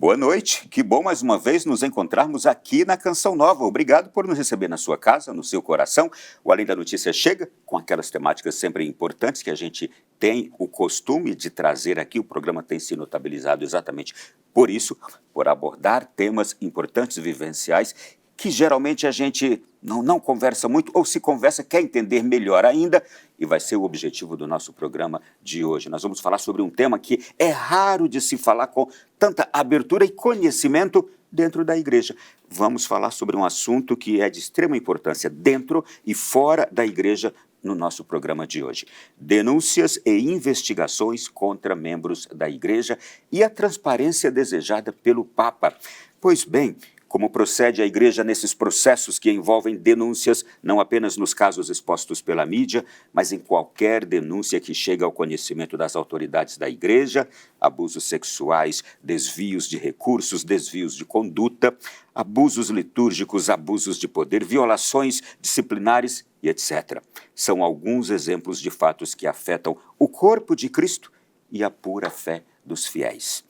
Boa noite, que bom mais uma vez nos encontrarmos aqui na Canção Nova. Obrigado por nos receber na sua casa, no seu coração. O Além da Notícia chega com aquelas temáticas sempre importantes que a gente tem o costume de trazer aqui. O programa tem se notabilizado exatamente por isso, por abordar temas importantes vivenciais que geralmente a gente não conversa muito, ou se conversa, quer entender melhor ainda, e vai ser o objetivo do nosso programa de hoje. Nós vamos falar sobre um tema que é raro de se falar com tanta abertura e conhecimento dentro da igreja. Vamos falar sobre um assunto que é de extrema importância dentro e fora da igreja no nosso programa de hoje. Denúncias e investigações contra membros da igreja e a transparência desejada pelo Papa. Pois bem, como procede a igreja nesses processos que envolvem denúncias, não apenas nos casos expostos pela mídia, mas em qualquer denúncia que chega ao conhecimento das autoridades da igreja, abusos sexuais, desvios de recursos, desvios de conduta, abusos litúrgicos, abusos de poder, violações disciplinares e etc. São alguns exemplos de fatos que afetam o corpo de Cristo e a pura fé dos fiéis.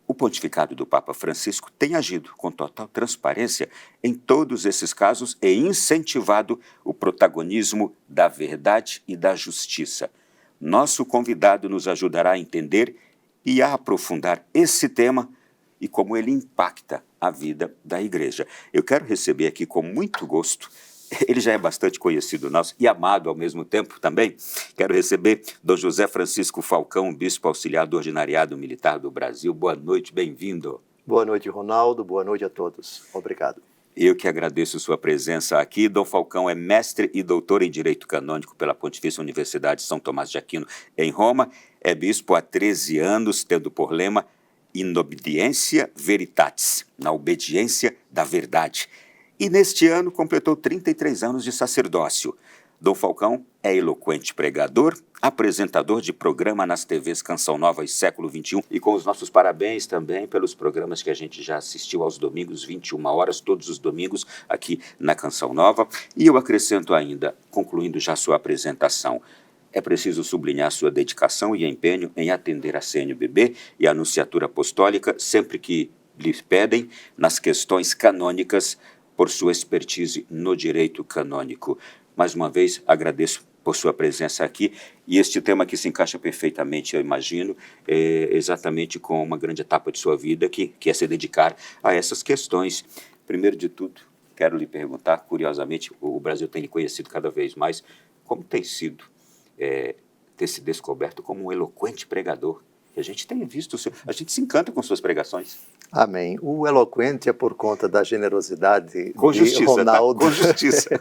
O pontificado do Papa Francisco tem agido com total transparência em todos esses casos e incentivado o protagonismo da verdade e da justiça. Nosso convidado nos ajudará a entender e a aprofundar esse tema e como ele impacta a vida da igreja. Eu quero receber aqui com muito gosto. Ele já é bastante conhecido nosso e amado ao mesmo tempo também. Quero receber Dom José Francisco Falcão, bispo auxiliar do Ordinariado Militar do Brasil. Boa noite, bem-vindo. Boa noite, Ronaldo. Boa noite a todos. Obrigado. Eu que agradeço sua presença aqui. Dom Falcão é mestre e doutor em Direito Canônico pela Pontifícia Universidade São Tomás de Aquino, em Roma. É bispo há 13 anos, tendo por lema In Obedientia Veritatis, na obediência da verdade. E neste ano completou 33 anos de sacerdócio. Dom Falcão é eloquente pregador, apresentador de programa nas TVs Canção Nova e Século XXI, e com os nossos parabéns também pelos programas que a gente já assistiu aos domingos, 21 horas, todos os domingos, aqui na Canção Nova. E eu acrescento ainda, concluindo já sua apresentação, é preciso sublinhar sua dedicação e empenho em atender a CNBB e a Anunciatura Apostólica sempre que lhes pedem nas questões canônicas, por sua expertise no direito canônico. Mais uma vez, agradeço por sua presença aqui, e este tema que se encaixa perfeitamente, eu imagino, exatamente com uma grande etapa de sua vida, que é se dedicar a essas questões. Primeiro de tudo, quero lhe perguntar, curiosamente, o Brasil tem lhe conhecido cada vez mais, como tem sido ter se descoberto como um eloquente pregador? A gente tem visto, a gente se encanta com suas pregações. Amém. O eloquente é por conta da generosidade com de justiça, Ronaldo. Tá? Com justiça.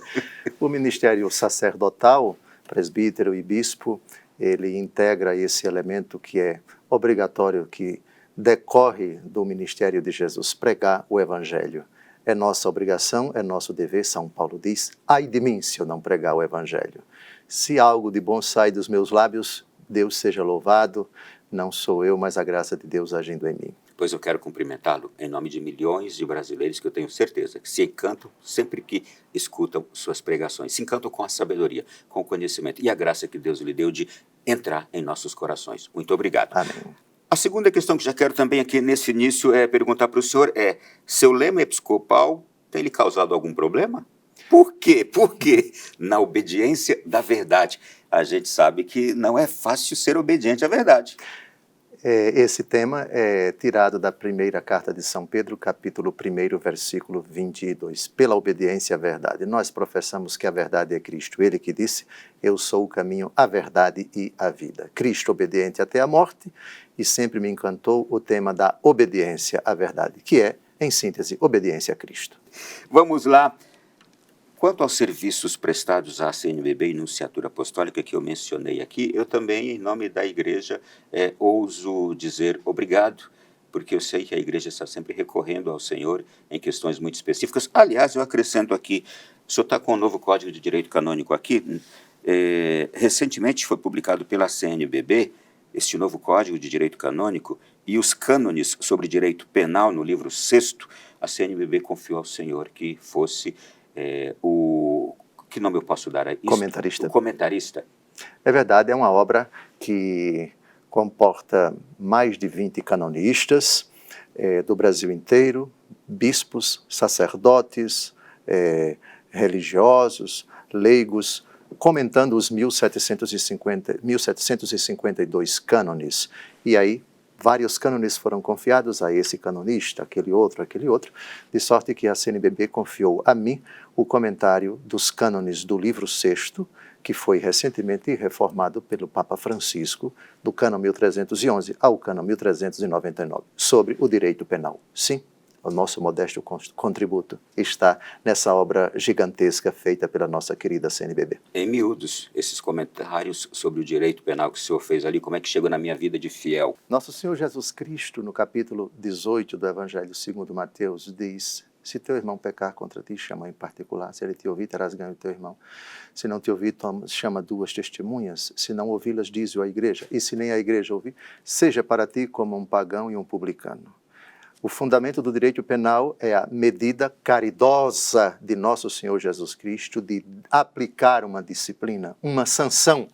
O ministério sacerdotal, presbítero e bispo, ele integra esse elemento que é obrigatório, que decorre do ministério de Jesus, pregar o evangelho. É nossa obrigação, é nosso dever. São Paulo diz, ai de mim se eu não pregar o evangelho. Se algo de bom sai dos meus lábios, Deus seja louvado. Não sou eu, mas a graça de Deus agindo em mim. Pois eu quero cumprimentá-lo em nome de milhões de brasileiros que eu tenho certeza que se encantam sempre que escutam suas pregações. Se encantam com a sabedoria, com o conhecimento e a graça que Deus lhe deu de entrar em nossos corações. Muito obrigado. Amém. A segunda questão que já quero também aqui nesse início perguntar para o senhor seu lema episcopal tem lhe causado algum problema? Por quê? Porque na obediência da verdade, a gente sabe que não é fácil ser obediente à verdade. Esse tema é tirado da primeira carta de São Pedro, capítulo 1, versículo 22. Pela obediência à verdade. Nós professamos que a verdade é Cristo. Ele que disse, eu sou o caminho, a verdade e a vida. Cristo obediente até a morte, e sempre me encantou o tema da obediência à verdade, que é, em síntese, obediência a Cristo. Vamos lá. Quanto aos serviços prestados à CNBB e Anunciatura Apostólica que eu mencionei aqui, eu também, em nome da igreja, ouso dizer obrigado, porque eu sei que a igreja está sempre recorrendo ao Senhor em questões muito específicas. Aliás, eu acrescento aqui, o senhor está com o novo Código de Direito Canônico aqui, recentemente foi publicado pela CNBB, este novo Código de Direito Canônico, e os cânones sobre direito penal no livro 6º, a CNBB confiou ao Senhor que fosse que nome eu posso dar? Comentarista. O comentarista. É verdade, é uma obra que comporta mais de 20 canonistas, do Brasil inteiro, bispos, sacerdotes, religiosos, leigos, comentando os 1752 cânones. E aí, vários cânones foram confiados a esse canonista, aquele outro, de sorte que a CNBB confiou a mim o comentário dos cânones do livro sexto, que foi recentemente reformado pelo Papa Francisco, do cânon 1311 ao cânon 1399, sobre o direito penal. Sim, o nosso modesto contributo está nessa obra gigantesca feita pela nossa querida CNBB. Em miúdos, esses comentários sobre o direito penal que o senhor fez ali, como é que chegou na minha vida de fiel? Nosso Senhor Jesus Cristo, no capítulo 18 do Evangelho segundo Mateus, diz: se teu irmão pecar contra ti, chama em particular. Se ele te ouvir, terás ganho do teu irmão. Se não te ouvir, chama duas testemunhas. Se não ouvi-las, dize-o à igreja. E se nem a igreja ouvir, seja para ti como um pagão e um publicano. O fundamento do direito penal é a medida caridosa de nosso Senhor Jesus Cristo de aplicar uma disciplina, uma sanção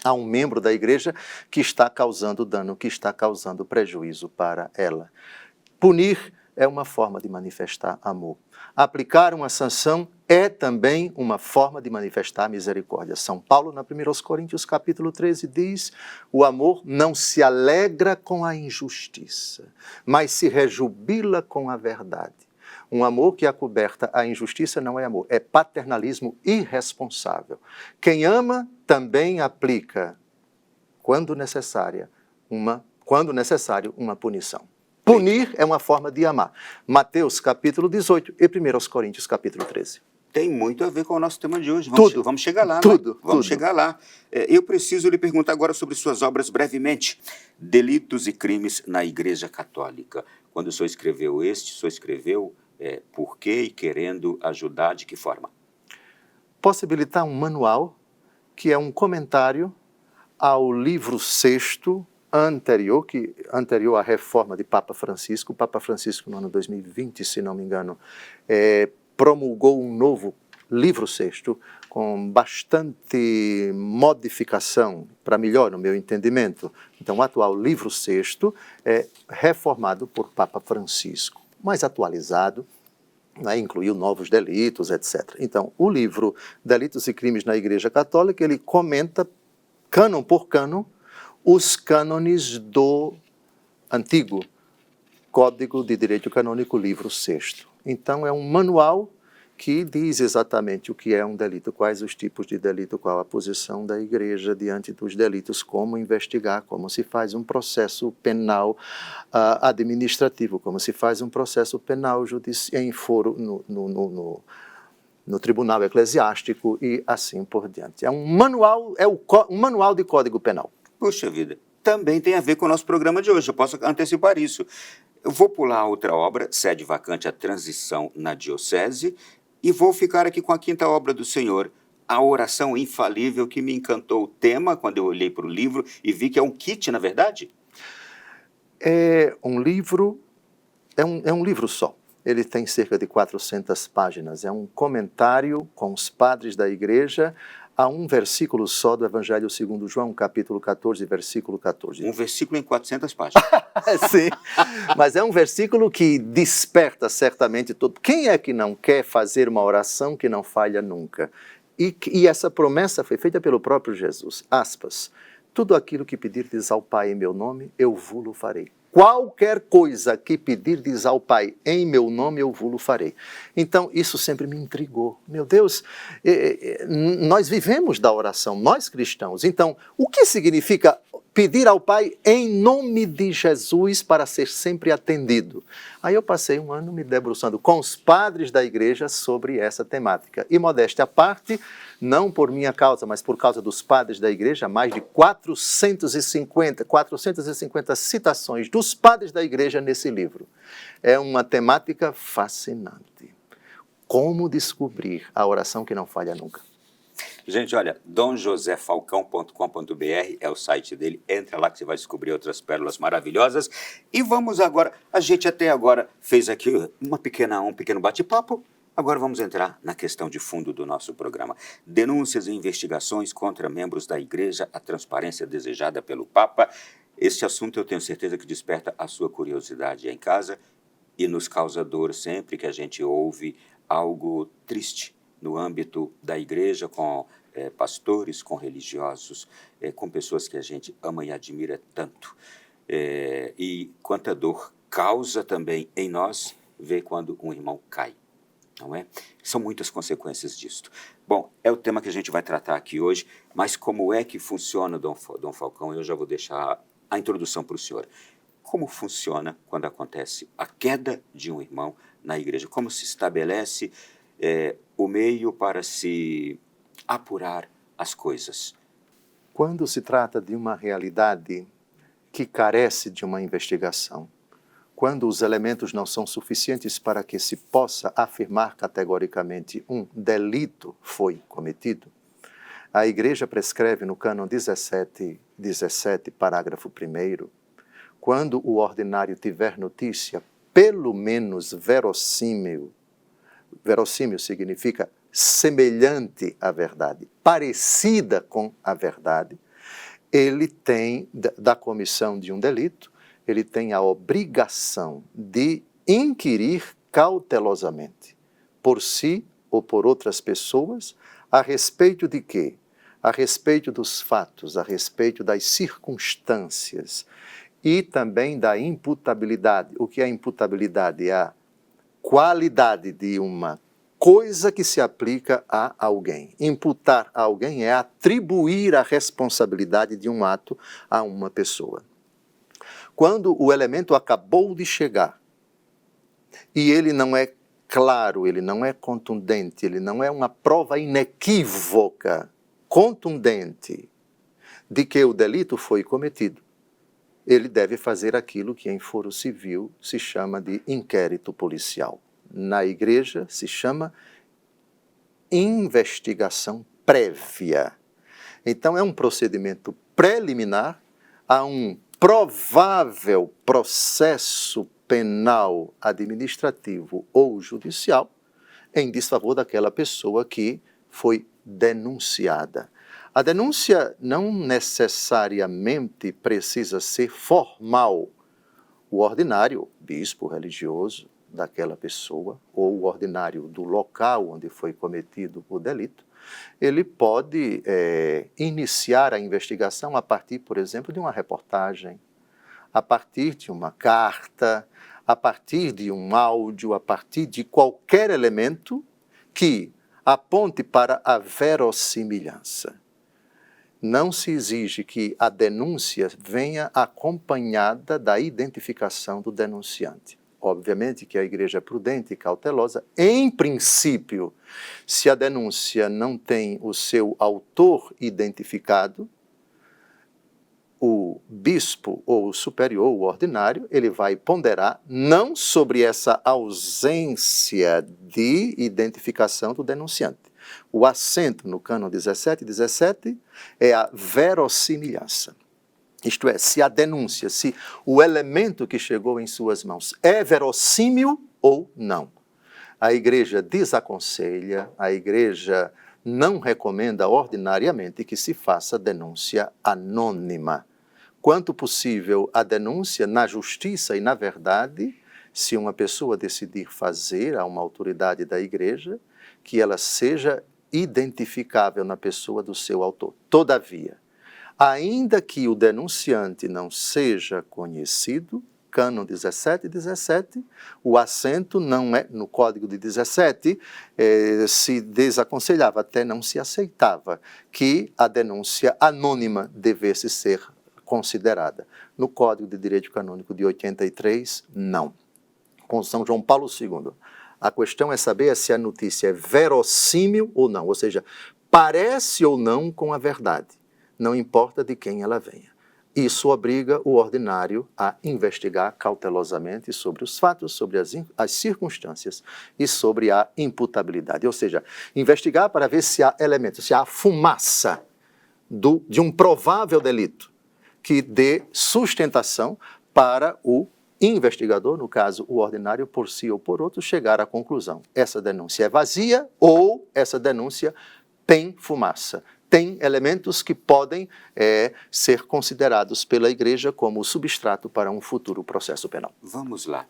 a um membro da igreja que está causando dano, que está causando prejuízo para ela. Punir é uma forma de manifestar amor. Aplicar uma sanção é também uma forma de manifestar misericórdia. São Paulo, na 1 Coríntios, capítulo 13, diz: o amor não se alegra com a injustiça, mas se rejubila com a verdade. Um amor que acoberta a injustiça não é amor, é paternalismo irresponsável. Quem ama também aplica, quando necessário, uma punição. Punir é uma forma de amar. Mateus, capítulo 18 e 1 Coríntios, capítulo 13. Tem muito a ver com o nosso tema de hoje. Vamos chegar lá, tudo, né? Vamos tudo. chegar lá. Eu preciso lhe perguntar agora sobre suas obras brevemente. Delitos e crimes na Igreja Católica. Quando o senhor escreveu o senhor escreveu por quê e querendo ajudar de que forma? Possibilitar um manual que é um comentário ao livro sexto anterior à reforma de Papa Francisco. O Papa Francisco, no ano 2020, se não me engano, promulgou um novo livro sexto com bastante modificação, para melhor, no meu entendimento. Então, o atual livro sexto é reformado por Papa Francisco, mais atualizado, né, incluiu novos delitos, etc. Então, o livro Delitos e Crimes na Igreja Católica, ele comenta, cânon por cânon, os cânones do antigo Código de Direito Canônico, livro sexto. Então, é um manual que diz exatamente o que é um delito, quais os tipos de delito, qual a posição da igreja diante dos delitos, como investigar, como se faz um processo penal administrativo, como se faz um processo penal em foro no tribunal eclesiástico e assim por diante. É um manual, um manual de Código Penal. Puxa vida, também tem a ver com o nosso programa de hoje, eu posso antecipar isso. Eu vou pular outra obra, Sede Vacante, a Transição na Diocese, e vou ficar aqui com a quinta obra do senhor, A Oração Infalível, que me encantou o tema quando eu olhei para o livro e vi que é um kit, na verdade? É um livro só. Ele tem cerca de 400 páginas. É um comentário com os padres da igreja a um versículo só do Evangelho segundo João, capítulo 14, versículo 14. Um versículo em 400 páginas. Sim, mas é um versículo que desperta certamente todo. Quem é que não quer fazer uma oração que não falha nunca? E essa promessa foi feita pelo próprio Jesus. Aspas. Tudo aquilo que pedirdes ao Pai em meu nome, eu vulo farei. Qualquer coisa que pedirdes ao Pai em meu nome, eu vulo farei. Então, isso sempre me intrigou. Meu Deus, nós vivemos da oração, nós cristãos. Então, o que significa pedir ao Pai em nome de Jesus para ser sempre atendido? Aí eu passei um ano me debruçando com os padres da igreja sobre essa temática. E modéstia à parte, não por minha causa, mas por causa dos padres da igreja, mais de 450 citações dos padres da igreja nesse livro. É uma temática fascinante. Como descobrir a oração que não falha nunca? Gente, olha, domjosefalcão.com.br é o site dele. Entra lá que você vai descobrir outras pérolas maravilhosas. E vamos agora, a gente até agora fez aqui um pequeno bate-papo. Agora vamos entrar na questão de fundo do nosso programa. Denúncias e investigações contra membros da Igreja, a transparência desejada pelo Papa. Este assunto eu tenho certeza que desperta a sua curiosidade em casa e nos causa dor sempre que a gente ouve algo triste no âmbito da igreja, com pastores, com religiosos, com pessoas que a gente ama e admira tanto. E quanta dor causa também em nós ver quando um irmão cai, não é? São muitas consequências disto. Bom, é o tema que a gente vai tratar aqui hoje, mas como é que funciona, Dom Falcão? Eu já vou deixar a introdução para o senhor. Como funciona quando acontece a queda de um irmão na igreja? Como se estabelece o meio para se apurar as coisas? Quando se trata de uma realidade que carece de uma investigação, quando os elementos não são suficientes para que se possa afirmar categoricamente um delito foi cometido, a Igreja prescreve no cânon 17, parágrafo 1º, quando o ordinário tiver notícia, pelo menos verossímil significa semelhante à verdade, parecida com a verdade, ele tem, da comissão de um delito, ele tem a obrigação de inquirir cautelosamente, por si ou por outras pessoas, a respeito de quê? A respeito dos fatos, a respeito das circunstâncias e também da imputabilidade. O que é imputabilidade? É a qualidade de uma coisa que se aplica a alguém. Imputar a alguém é atribuir a responsabilidade de um ato a uma pessoa. Quando o elemento acabou de chegar e ele não é claro, ele não é contundente, ele não é uma prova inequívoca, contundente, de que o delito foi cometido, ele deve fazer aquilo que em foro civil se chama de inquérito policial. Na igreja se chama investigação prévia. Então é um procedimento preliminar a um provável processo penal, administrativo ou judicial em desfavor daquela pessoa que foi denunciada. A denúncia não necessariamente precisa ser formal. O ordinário, bispo religioso daquela pessoa, ou o ordinário do local onde foi cometido o delito, ele pode iniciar a investigação a partir, por exemplo, de uma reportagem, a partir de uma carta, a partir de um áudio, a partir de qualquer elemento que aponte para a verossimilhança. Não se exige que a denúncia venha acompanhada da identificação do denunciante. Obviamente que a igreja é prudente e cautelosa. Em princípio, se a denúncia não tem o seu autor identificado, o bispo ou o superior, o ordinário, ele vai ponderar não sobre essa ausência de identificação do denunciante. O acento no cânon 17 é a verossimilhança. Isto é, se a denúncia, se o elemento que chegou em suas mãos é verossímil ou não. A igreja desaconselha, a igreja não recomenda ordinariamente que se faça denúncia anônima. Quanto possível, a denúncia na justiça e na verdade, se uma pessoa decidir fazer a uma autoridade da igreja, que ela seja identificável na pessoa do seu autor. Todavia, ainda que o denunciante não seja conhecido, cânon 17, o acento não é, no código de 17, se desaconselhava, até não se aceitava, que a denúncia anônima devesse ser considerada. No Código de Direito Canônico de 83, não. Com São João Paulo II, a questão é saber se a notícia é verossímil ou não, ou seja, parece ou não com a verdade, não importa de quem ela venha. Isso obriga o ordinário a investigar cautelosamente sobre os fatos, sobre as circunstâncias e sobre a imputabilidade, ou seja, investigar para ver se há elementos, se há fumaça de um provável delito que dê sustentação para o investigador, no caso o ordinário, por si ou por outro, chegar à conclusão. Essa denúncia é vazia ou essa denúncia tem fumaça, tem elementos que podem ser considerados pela igreja como substrato para um futuro processo penal. Vamos lá.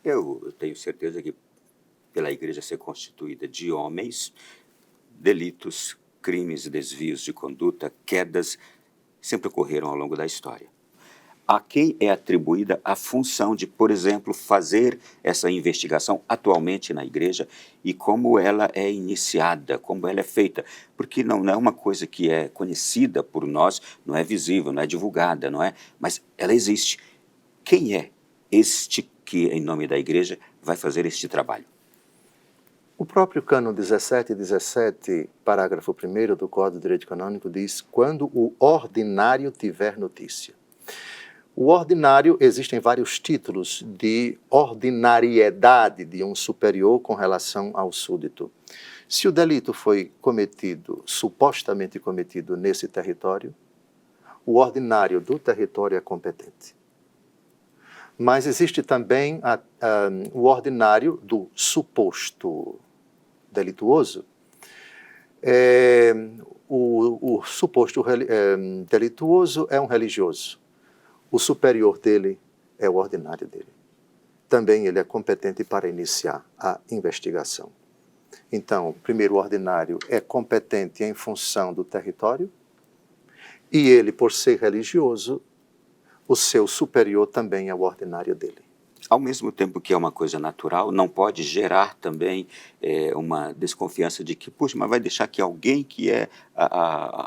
Eu tenho certeza que, pela igreja ser constituída de homens, delitos, crimes, desvios de conduta, quedas, sempre ocorreram ao longo da história. A quem é atribuída a função de, por exemplo, fazer essa investigação atualmente na igreja e como ela é iniciada, como ela é feita? Porque não é uma coisa que é conhecida por nós, não é visível, não é divulgada, não é? Mas ela existe. Quem é este que, em nome da igreja, vai fazer este trabalho? O próprio cânon 1717, parágrafo 1º do Código de Direito Canônico diz: quando o ordinário tiver notícia. O ordinário, existem vários títulos de ordinariedade de um superior com relação ao súdito. Se o delito foi cometido, supostamente cometido nesse território, o ordinário do território é competente. Mas existe também o ordinário do suposto delituoso. O suposto delituoso é um religioso. O superior dele é o ordinário dele. Também ele é competente para iniciar a investigação. Então, primeiro, o ordinário é competente em função do território e ele, por ser religioso, o seu superior também é o ordinário dele. Ao mesmo tempo que é uma coisa natural, não pode gerar também uma desconfiança de que, puxa, mas vai deixar que alguém que é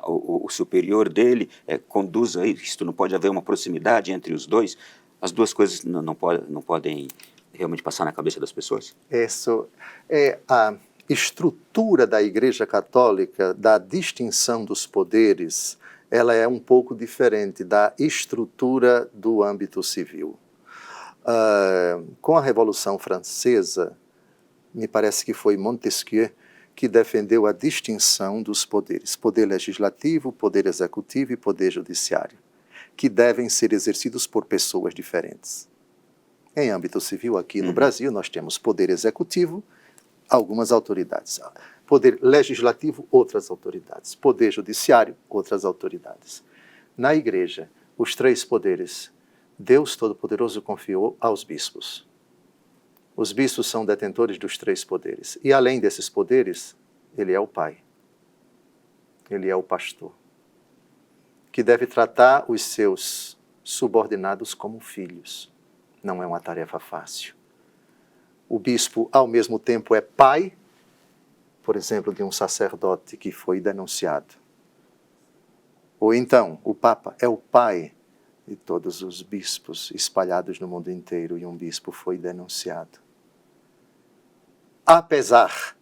o superior dele conduza isto, não pode haver uma proximidade entre os dois? As duas coisas não podem realmente passar na cabeça das pessoas? Isso é a estrutura da Igreja Católica, da distinção dos poderes, ela é um pouco diferente da estrutura do âmbito civil. Com a Revolução Francesa, me parece que foi Montesquieu que defendeu a distinção dos poderes, poder legislativo, poder executivo e poder judiciário, que devem ser exercidos por pessoas diferentes. Em âmbito civil, aqui no Brasil, nós temos poder executivo, algumas autoridades. Poder legislativo, outras autoridades. Poder judiciário, outras autoridades. Na igreja, os três poderes, Deus Todo-Poderoso confiou aos bispos. Os bispos são detentores dos três poderes. E além desses poderes, ele é o pai. Ele é o pastor. Que deve tratar os seus subordinados como filhos. Não é uma tarefa fácil. O bispo, ao mesmo tempo, é pai, por exemplo, de um sacerdote que foi denunciado. Ou então, o Papa é o pai de todos os bispos espalhados no mundo inteiro e um bispo foi denunciado. Apesar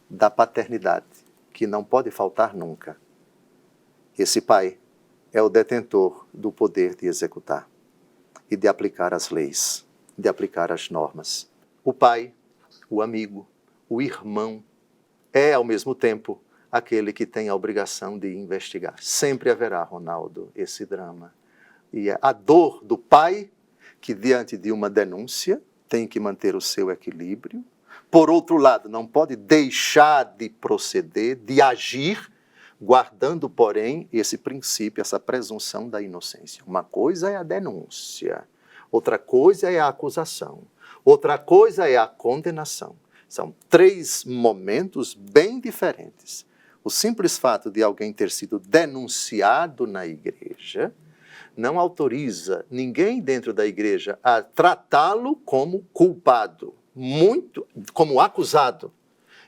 da paternidade, que não pode faltar nunca, esse pai é o detentor do poder de executar e de aplicar as leis, de aplicar as normas. O pai, o amigo, o irmão, é ao mesmo tempo aquele que tem a obrigação de investigar. Sempre haverá, Ronaldo, esse drama. E é a dor do pai, que diante de uma denúncia tem que manter o seu equilíbrio. Por outro lado, não pode deixar de proceder, de agir, guardando, porém, esse princípio, essa presunção da inocência. Uma coisa é a denúncia, outra coisa é a acusação, outra coisa é a condenação. São três momentos bem diferentes. O simples fato de alguém ter sido denunciado na igreja não autoriza ninguém dentro da igreja a tratá-lo como culpado, como acusado,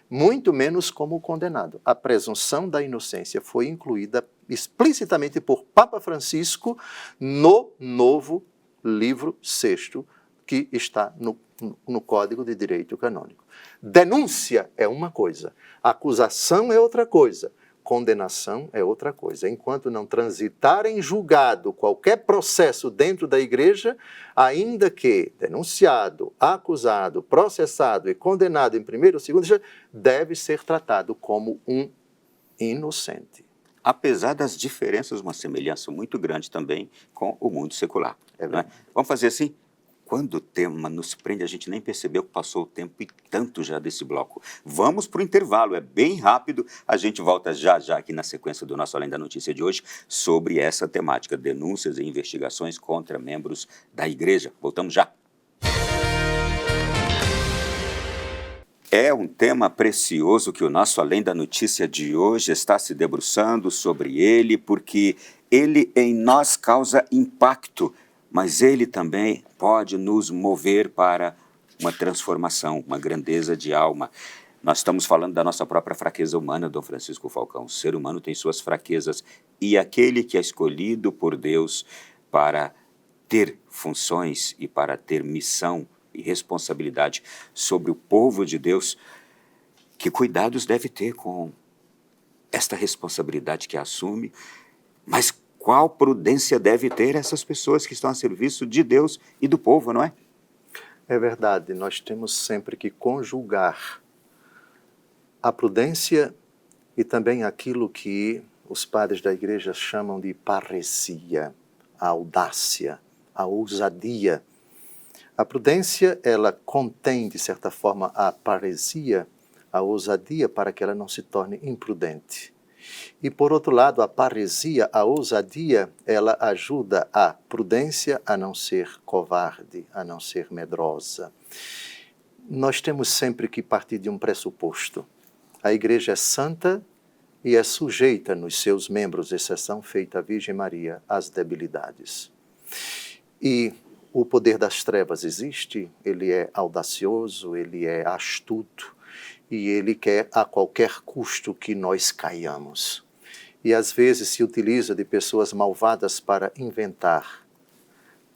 muito menos como condenado. A presunção da inocência foi incluída explicitamente por Papa Francisco no novo livro VI, que está no Código de Direito Canônico. Denúncia é uma coisa, acusação é outra coisa, condenação é outra coisa. Enquanto não transitar em julgado qualquer processo dentro da igreja, ainda que denunciado, acusado, processado e condenado em primeiro ou segundo, deve ser tratado como um inocente. Apesar das diferenças, uma semelhança muito grande também com o mundo secular. É não é? Vamos fazer assim, Quando o tema nos prende, a gente nem percebeu que passou o tempo e tanto já desse bloco. Vamos para o intervalo, é bem rápido. A gente volta já já aqui na sequência do nosso Além da Notícia de hoje sobre essa temática, denúncias e investigações contra membros da igreja. Voltamos já. É um tema precioso que o nosso Além da Notícia de hoje está se debruçando sobre ele, porque ele em nós causa impacto, mas ele também pode nos mover para uma transformação, uma grandeza de alma. Nós estamos falando da nossa própria fraqueza humana, Dom Francisco Falcão. O ser humano tem suas fraquezas e aquele que é escolhido por Deus para ter funções e para ter missão e responsabilidade sobre o povo de Deus, que cuidados deve ter com esta responsabilidade que assume, mas qual prudência deve ter essas pessoas que estão a serviço de Deus e do povo, não é? É verdade, nós temos sempre que conjugar a prudência e também aquilo que os padres da igreja chamam de parresia, a audácia, a ousadia. A prudência, ela contém, de certa forma, a parresia, a ousadia, para que ela não se torne imprudente. E, por outro lado, a parresia, a ousadia, ela ajuda a prudência a não ser covarde, a não ser medrosa. Nós temos sempre que partir de um pressuposto. A Igreja é santa e é sujeita nos seus membros, exceção feita à Virgem Maria, às debilidades. E o poder das trevas existe, ele é audacioso, ele é astuto, e ele quer a qualquer custo que nós caiamos. E às vezes se utiliza de pessoas malvadas para inventar,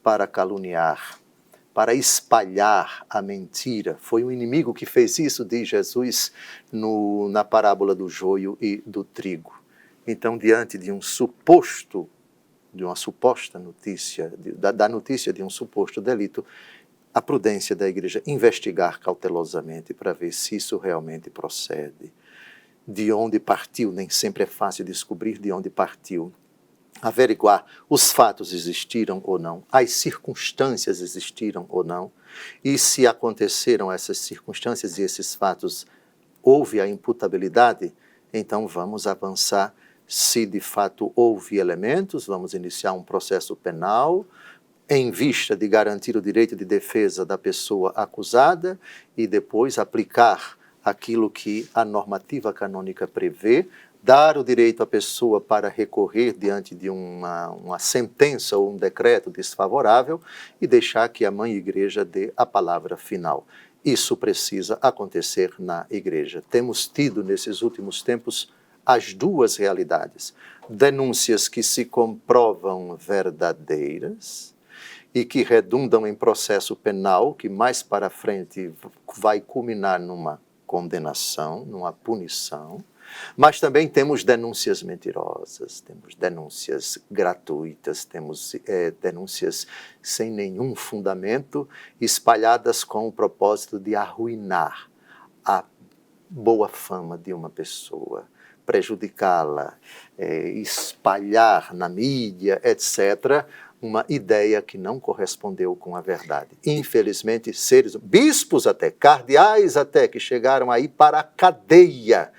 para caluniar, para espalhar a mentira. Foi um inimigo que fez isso, diz Jesus, na parábola do joio e do trigo. Então, diante de uma suposta notícia, da notícia de um suposto delito, a prudência da igreja investigar cautelosamente para ver se isso realmente procede. De onde partiu, nem sempre é fácil descobrir de onde partiu. Averiguar os fatos existiram ou não, as circunstâncias existiram ou não, e se aconteceram essas circunstâncias e esses fatos, houve a imputabilidade, então vamos avançar. Se de fato houve elementos, vamos iniciar um processo penal, em vista de garantir o direito de defesa da pessoa acusada e depois aplicar aquilo que a normativa canônica prevê, dar o direito à pessoa para recorrer diante de uma sentença ou um decreto desfavorável e deixar que a Mãe Igreja dê a palavra final. Isso precisa acontecer na Igreja. Temos tido nesses últimos tempos as duas realidades: denúncias que se comprovam verdadeiras e que redundam em processo penal, que mais para frente vai culminar numa condenação, numa punição, mas também temos denúncias mentirosas, temos denúncias gratuitas, temos denúncias sem nenhum fundamento, espalhadas com o propósito de arruinar a boa fama de uma pessoa, prejudicá-la, espalhar na mídia, etc., uma ideia que não correspondeu com a verdade. Infelizmente, bispos até, cardeais até, que chegaram aí para a cadeia.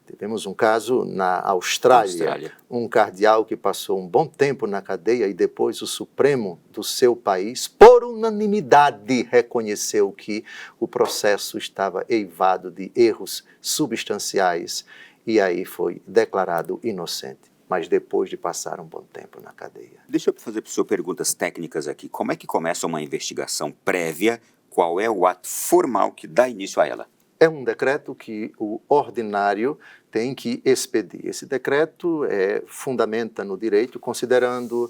Tivemos um caso na Austrália, um cardeal que passou um bom tempo na cadeia e depois o Supremo do seu país, por unanimidade, reconheceu que o processo estava eivado de erros substanciais e aí foi declarado inocente, mas depois de passar um bom tempo na cadeia. Deixa eu fazer para o senhor perguntas técnicas aqui. Como é que começa uma investigação prévia? Qual é o ato formal que dá início a ela? É um decreto que o ordinário tem que expedir. Esse decreto fundamenta no direito, considerando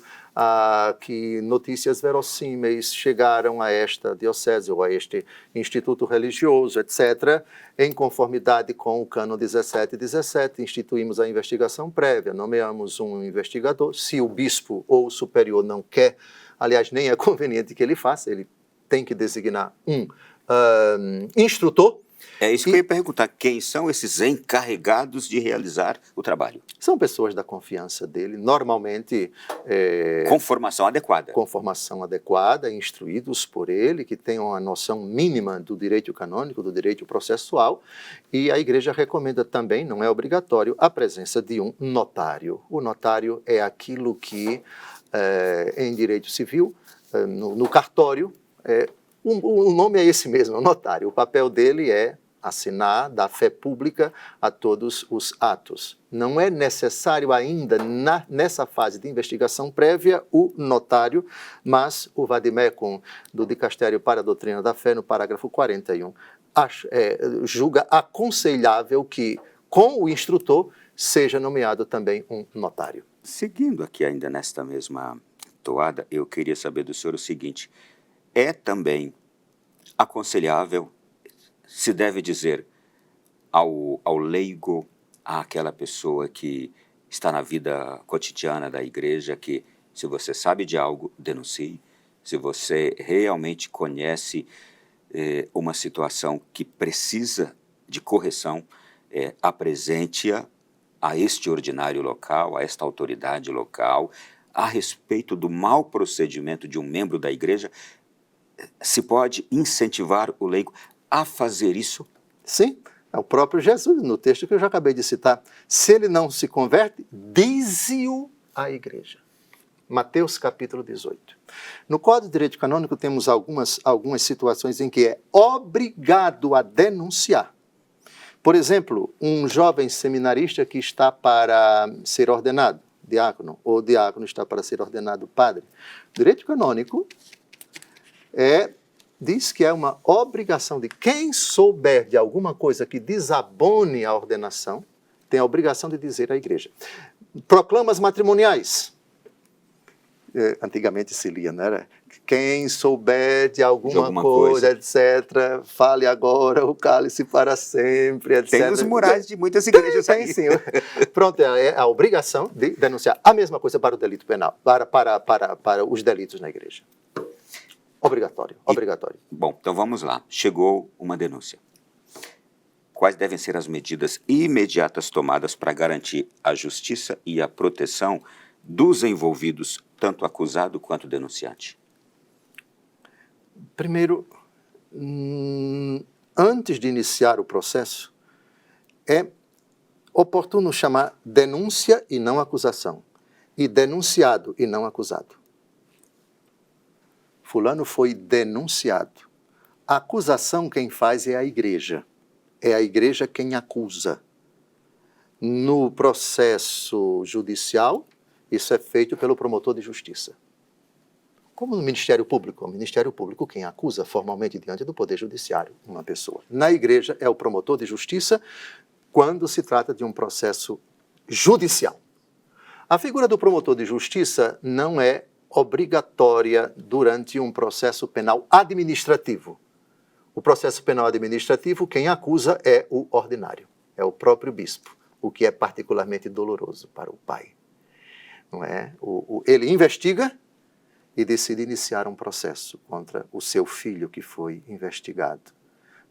que notícias verossímeis chegaram a esta diocese ou a este instituto religioso, etc., em conformidade com o cano 1717, instituímos a investigação prévia, nomeamos um investigador. Se o bispo ou o superior não quer, aliás, nem é conveniente que ele faça, ele tem que designar um instrutor, É isso que eu ia perguntar. Quem são esses encarregados de realizar o trabalho? São pessoas da confiança dele, normalmente Com formação adequada. com formação adequada, instruídos por ele, que tenham uma noção mínima do direito canônico, do direito processual, e a igreja recomenda também, não é obrigatório, a presença de um notário. O notário é aquilo que, em direito civil, no cartório, o nome é esse mesmo, notário. O papel dele é assinar, dar fé pública a todos os atos. Não é necessário ainda, nessa fase de investigação prévia, o notário, mas o vademecum do Dicastério para a Doutrina da Fé, no parágrafo 41, julga aconselhável que, com o instrutor, seja nomeado também um notário. Seguindo aqui ainda nesta mesma toada, eu queria saber do senhor o seguinte: é também aconselhável, se deve dizer ao leigo, àquela pessoa que está na vida cotidiana da igreja, que se você sabe de algo, denuncie. Se você realmente conhece uma situação que precisa de correção, apresente-a a este ordinário local, a esta autoridade local, a respeito do mau procedimento de um membro da igreja. Se pode incentivar o leigo a fazer isso? Sim, é o próprio Jesus, no texto que eu já acabei de citar. Se ele não se converte, dize-o à igreja. Mateus capítulo 18. No Código de Direito Canônico temos algumas situações em que é obrigado a denunciar. Por exemplo, um jovem seminarista que está para ser ordenado diácono, ou o diácono está para ser ordenado padre. O direito canônico diz que é uma obrigação de quem souber de alguma coisa que desabone a ordenação, tem a obrigação de dizer à igreja. Proclamas matrimoniais. Antigamente se lia, não era? Quem souber de alguma coisa, etc., fale agora o cálice para sempre, etc. Tem os murais de muitas igrejas aí. Sim. Pronto, é a obrigação de denunciar. A mesma coisa para o delito penal, para os delitos na igreja. Obrigatório. Bom, então vamos lá. Chegou uma denúncia. Quais devem ser as medidas imediatas tomadas para garantir a justiça e a proteção dos envolvidos, tanto acusado quanto denunciante? Primeiro, antes de iniciar o processo, é oportuno chamar denúncia e não acusação, e denunciado e não acusado. Fulano foi denunciado. A acusação quem faz é a igreja. É a igreja quem acusa. No processo judicial, isso é feito pelo promotor de justiça. Como no Ministério Público. O Ministério Público quem acusa formalmente diante do Poder Judiciário uma pessoa. Na igreja é o promotor de justiça quando se trata de um processo judicial. A figura do promotor de justiça não é obrigatória durante um processo penal administrativo. O processo penal administrativo, quem acusa é o ordinário, é o próprio bispo, o que é particularmente doloroso para o pai. Não é? Ele investiga e decide iniciar um processo contra o seu filho que foi investigado.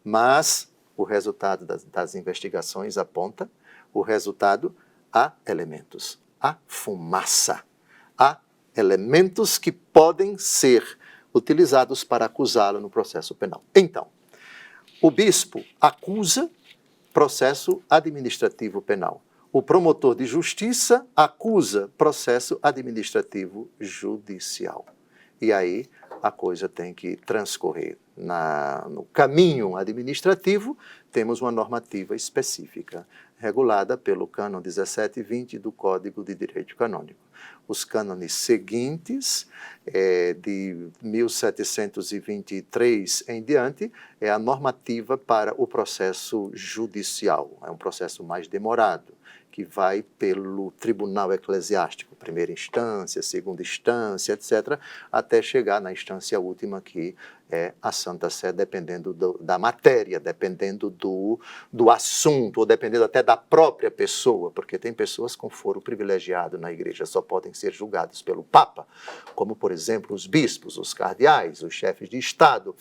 Mas o resultado das investigações aponta o resultado a elementos, a fumaça, a elementos que podem ser utilizados para acusá-lo no processo penal. Então, o bispo acusa, processo administrativo penal. O promotor de justiça acusa, processo administrativo judicial. E aí a coisa tem que transcorrer. No caminho administrativo, temos uma normativa específica, regulada pelo cânon 1720 do Código de Direito Canônico. Os cânones seguintes, de 1723 em diante, é a normativa para o processo judicial. É um processo mais demorado, que vai pelo tribunal eclesiástico, primeira instância, segunda instância, etc., até chegar na instância última, que é a Santa Sé, dependendo da matéria, dependendo do assunto, ou dependendo até da própria pessoa, porque tem pessoas com foro privilegiado na igreja, só podem ser julgados pelo Papa, como, por exemplo, os bispos, os cardeais, os chefes de Estado,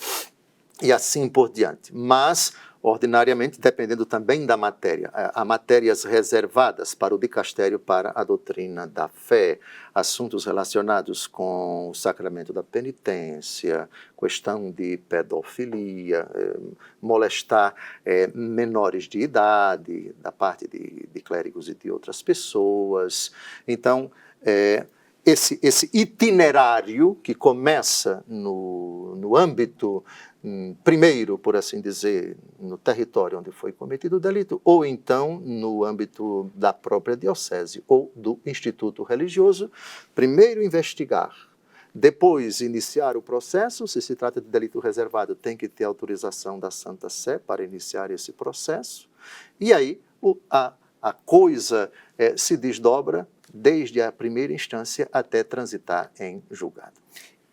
e assim por diante. Mas Ordinariamente, dependendo também da matéria. Há matérias reservadas para o dicastério para a doutrina da fé, assuntos relacionados com o sacramento da penitência, questão de pedofilia, molestar menores de idade, da parte de clérigos e de outras pessoas. Então, esse itinerário que começa no âmbito, primeiro, por assim dizer, no território onde foi cometido o delito, ou então no âmbito da própria diocese ou do instituto religioso, primeiro investigar, depois iniciar o processo. Se se trata de delito reservado, tem que ter autorização da Santa Sé para iniciar esse processo, e aí a coisa se desdobra desde a primeira instância até transitar em julgado.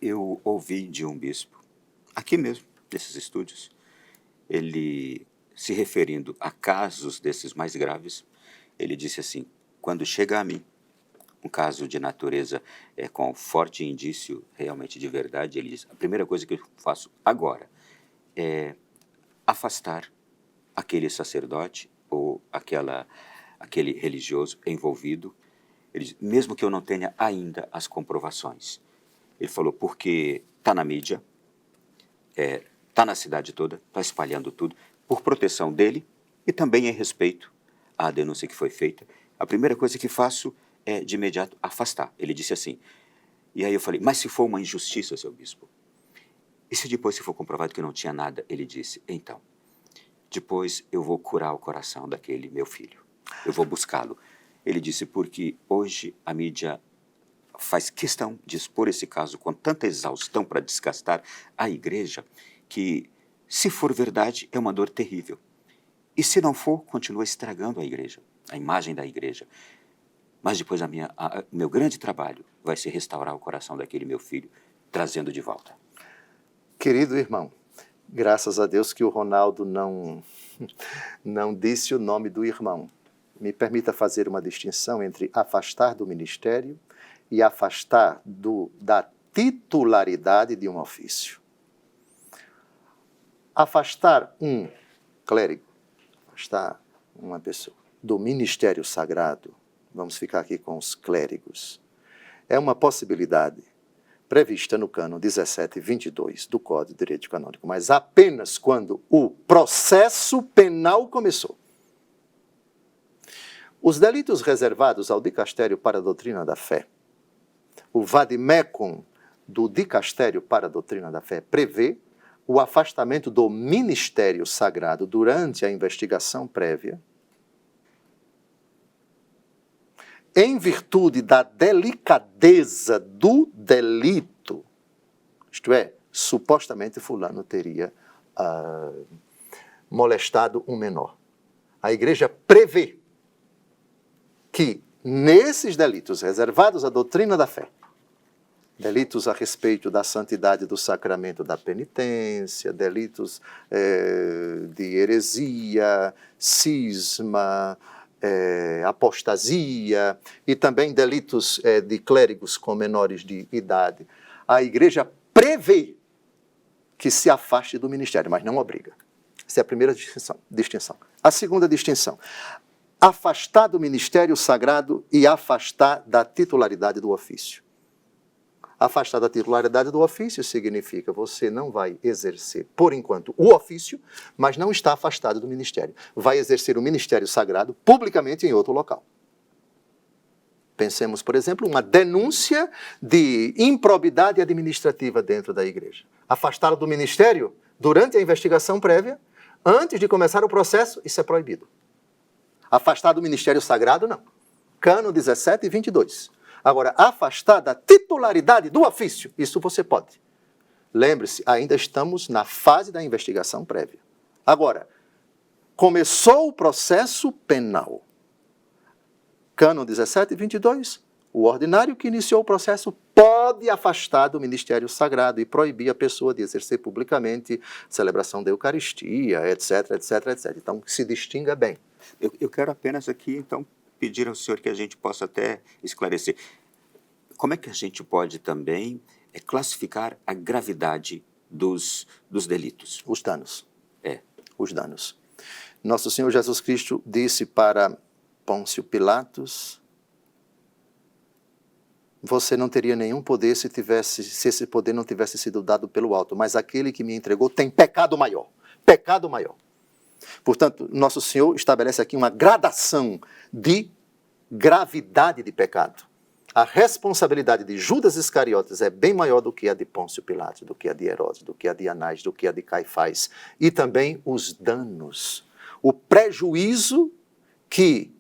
Eu ouvi de um bispo, aqui mesmo, nesses estúdios, ele, se referindo a casos desses mais graves, ele disse assim: quando chega a mim um caso de natureza com forte indício realmente de verdade, ele diz, a primeira coisa que eu faço agora é afastar aquele sacerdote ou aquele religioso envolvido, ele diz, mesmo que eu não tenha ainda as comprovações. Ele falou, porque está na mídia, está na cidade toda, está espalhando tudo, por proteção dele e também em respeito à denúncia que foi feita. A primeira coisa que faço é, de imediato, afastar. Ele disse assim, e aí eu falei, mas se for uma injustiça, seu bispo? E se depois se for comprovado que não tinha nada? Ele disse, então, depois eu vou curar o coração daquele meu filho, eu vou buscá-lo. Ele disse, porque hoje a mídia faz questão de expor esse caso com tanta exaustão para desgastar a igreja, que, se for verdade, é uma dor terrível. E se não for, continua estragando a igreja, a imagem da igreja. Mas depois meu grande trabalho vai ser restaurar o coração daquele meu filho, trazendo de volta. Querido irmão, graças a Deus que o Ronaldo não disse o nome do irmão. Me permita fazer uma distinção entre afastar do ministério e afastar da titularidade de um ofício. Afastar um clérigo, afastar uma pessoa do ministério sagrado, vamos ficar aqui com os clérigos, é uma possibilidade prevista no cânon 1722 do Código de Direito Canônico, mas apenas quando o processo penal começou. Os delitos reservados ao dicastério para a doutrina da fé, o vademecum do dicastério para a doutrina da fé prevê o afastamento do ministério sagrado durante a investigação prévia, em virtude da delicadeza do delito, isto é, supostamente fulano teria molestado um menor. A igreja prevê que nesses delitos reservados à doutrina da fé, delitos a respeito da santidade do sacramento da penitência, delitos de heresia, cisma, apostasia e também delitos de clérigos com menores de idade, a igreja prevê que se afaste do ministério, mas não obriga. Essa é a primeira distinção. A segunda distinção, afastar do ministério sagrado e afastar da titularidade do ofício. Afastar da titularidade do ofício significa você não vai exercer, por enquanto, o ofício, mas não está afastado do ministério. Vai exercer o ministério sagrado publicamente em outro local. Pensemos, por exemplo, uma denúncia de improbidade administrativa dentro da igreja. Afastá-lo do ministério durante a investigação prévia, antes de começar o processo, isso é proibido. Afastar do ministério sagrado, não. Cânon 1722. Agora, afastar da titularidade do ofício, isso você pode. Lembre-se, ainda estamos na fase da investigação prévia. Agora, começou o processo penal. Cânon 1722, o ordinário que iniciou o processo pode afastar do ministério sagrado e proibir a pessoa de exercer publicamente a celebração da Eucaristia, etc, etc, etc. Então, se distinga bem. Eu quero apenas aqui, então, pedir ao senhor que a gente possa até esclarecer. Como é que a gente pode também classificar a gravidade dos delitos? Os danos. os danos. Nosso Senhor Jesus Cristo disse para Pôncio Pilatos: você não teria nenhum poder se esse poder não tivesse sido dado pelo alto, mas aquele que me entregou tem pecado maior. Pecado maior. Portanto, Nosso Senhor estabelece aqui uma gradação de gravidade de pecado. A responsabilidade de Judas Iscariotes é bem maior do que a de Pôncio Pilatos, do que a de Herodes, do que a de Anás, do que a de Caifás. E também os danos, o prejuízo que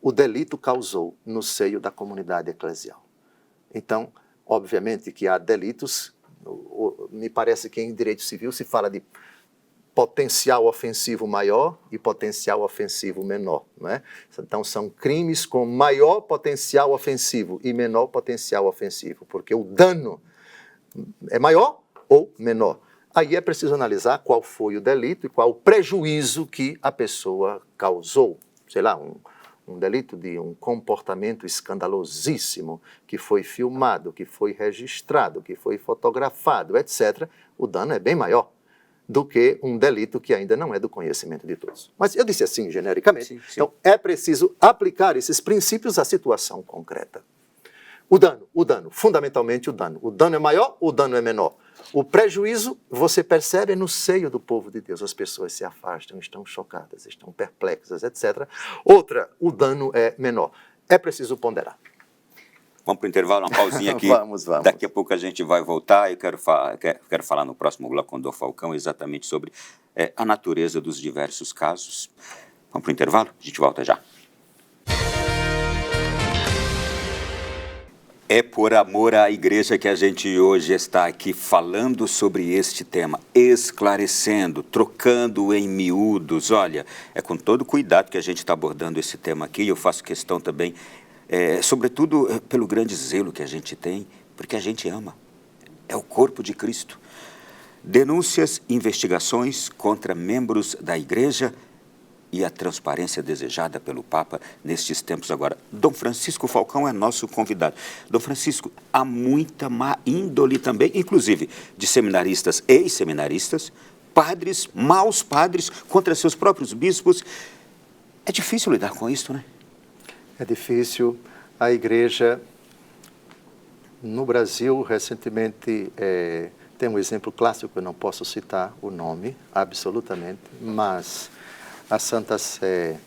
o delito causou no seio da comunidade eclesial. Então, obviamente que há delitos, me parece que em direito civil se fala de potencial ofensivo maior e potencial ofensivo menor, não é? Então, são crimes com maior potencial ofensivo e menor potencial ofensivo, porque o dano é maior ou menor. Aí é preciso analisar qual foi o delito e qual o prejuízo que a pessoa causou. Sei lá, um delito de um comportamento escandalosíssimo que foi filmado, que foi registrado, que foi fotografado, etc. O dano é bem maior do que um delito que ainda não é do conhecimento de todos. Mas eu disse assim, genericamente. Sim. Então, é preciso aplicar esses princípios à situação concreta. O dano, fundamentalmente o dano. O dano é maior, o dano é menor. O prejuízo, você percebe no seio do povo de Deus. As pessoas se afastam, estão chocadas, estão perplexas, etc. Outra, o dano é menor. É preciso ponderar. Vamos para o intervalo, uma pausinha aqui. Vamos. Daqui a pouco a gente vai voltar. Eu quero falar no próximo bloco com o Dr. Falcão exatamente sobre a natureza dos diversos casos. Vamos para o intervalo? A gente volta já. É por amor à igreja que a gente hoje está aqui falando sobre este tema, esclarecendo, trocando em miúdos. Olha, é com todo cuidado que a gente está abordando esse tema aqui. Eu faço questão também, sobretudo pelo grande zelo que a gente tem, porque a gente ama. É o corpo de Cristo. Denúncias, investigações contra membros da igreja e a transparência desejada pelo Papa nestes tempos agora. Dom Francisco Falcão é nosso convidado. Dom Francisco, há muita má índole também, inclusive de seminaristas e ex-seminaristas, padres, maus padres, contra seus próprios bispos. É difícil lidar com isso, né? É difícil. A igreja, no Brasil, recentemente, tem um exemplo clássico, eu não posso citar o nome, absolutamente, mas a Santa Sé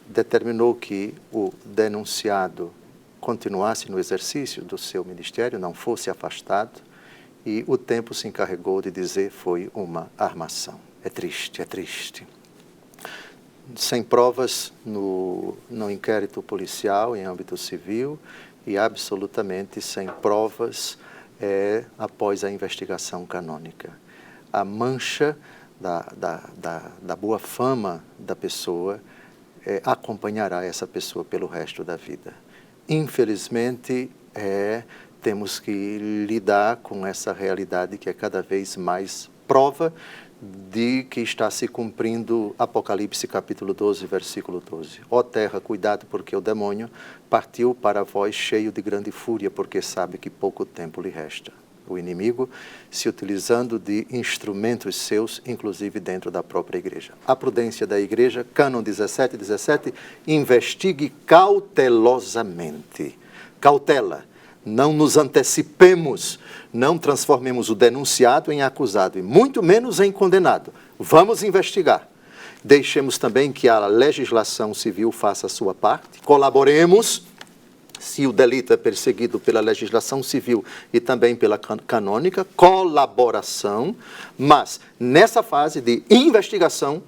determinou que o denunciado continuasse no exercício do seu ministério, não fosse afastado, e o tempo se encarregou de dizer foi uma armação. É triste, é triste. Sem provas no inquérito policial em âmbito civil e absolutamente sem provas após a investigação canônica. A mancha da boa fama da pessoa acompanhará essa pessoa pelo resto da vida. Infelizmente, temos que lidar com essa realidade que é cada vez mais prova de que está se cumprindo Apocalipse capítulo 12, versículo 12. Ó terra, cuidado, porque o demônio partiu para vós cheio de grande fúria, porque sabe que pouco tempo lhe resta. O inimigo se utilizando de instrumentos seus, inclusive dentro da própria igreja. A prudência da igreja, cânon 17, investigue cautelosamente. Cautela, não nos antecipemos, não transformemos o denunciado em acusado, e muito menos em condenado. Vamos investigar. Deixemos também que a legislação civil faça a sua parte, colaboremos. Se o delito é perseguido pela legislação civil e também pela canônica, colaboração, mas nessa fase de investigação,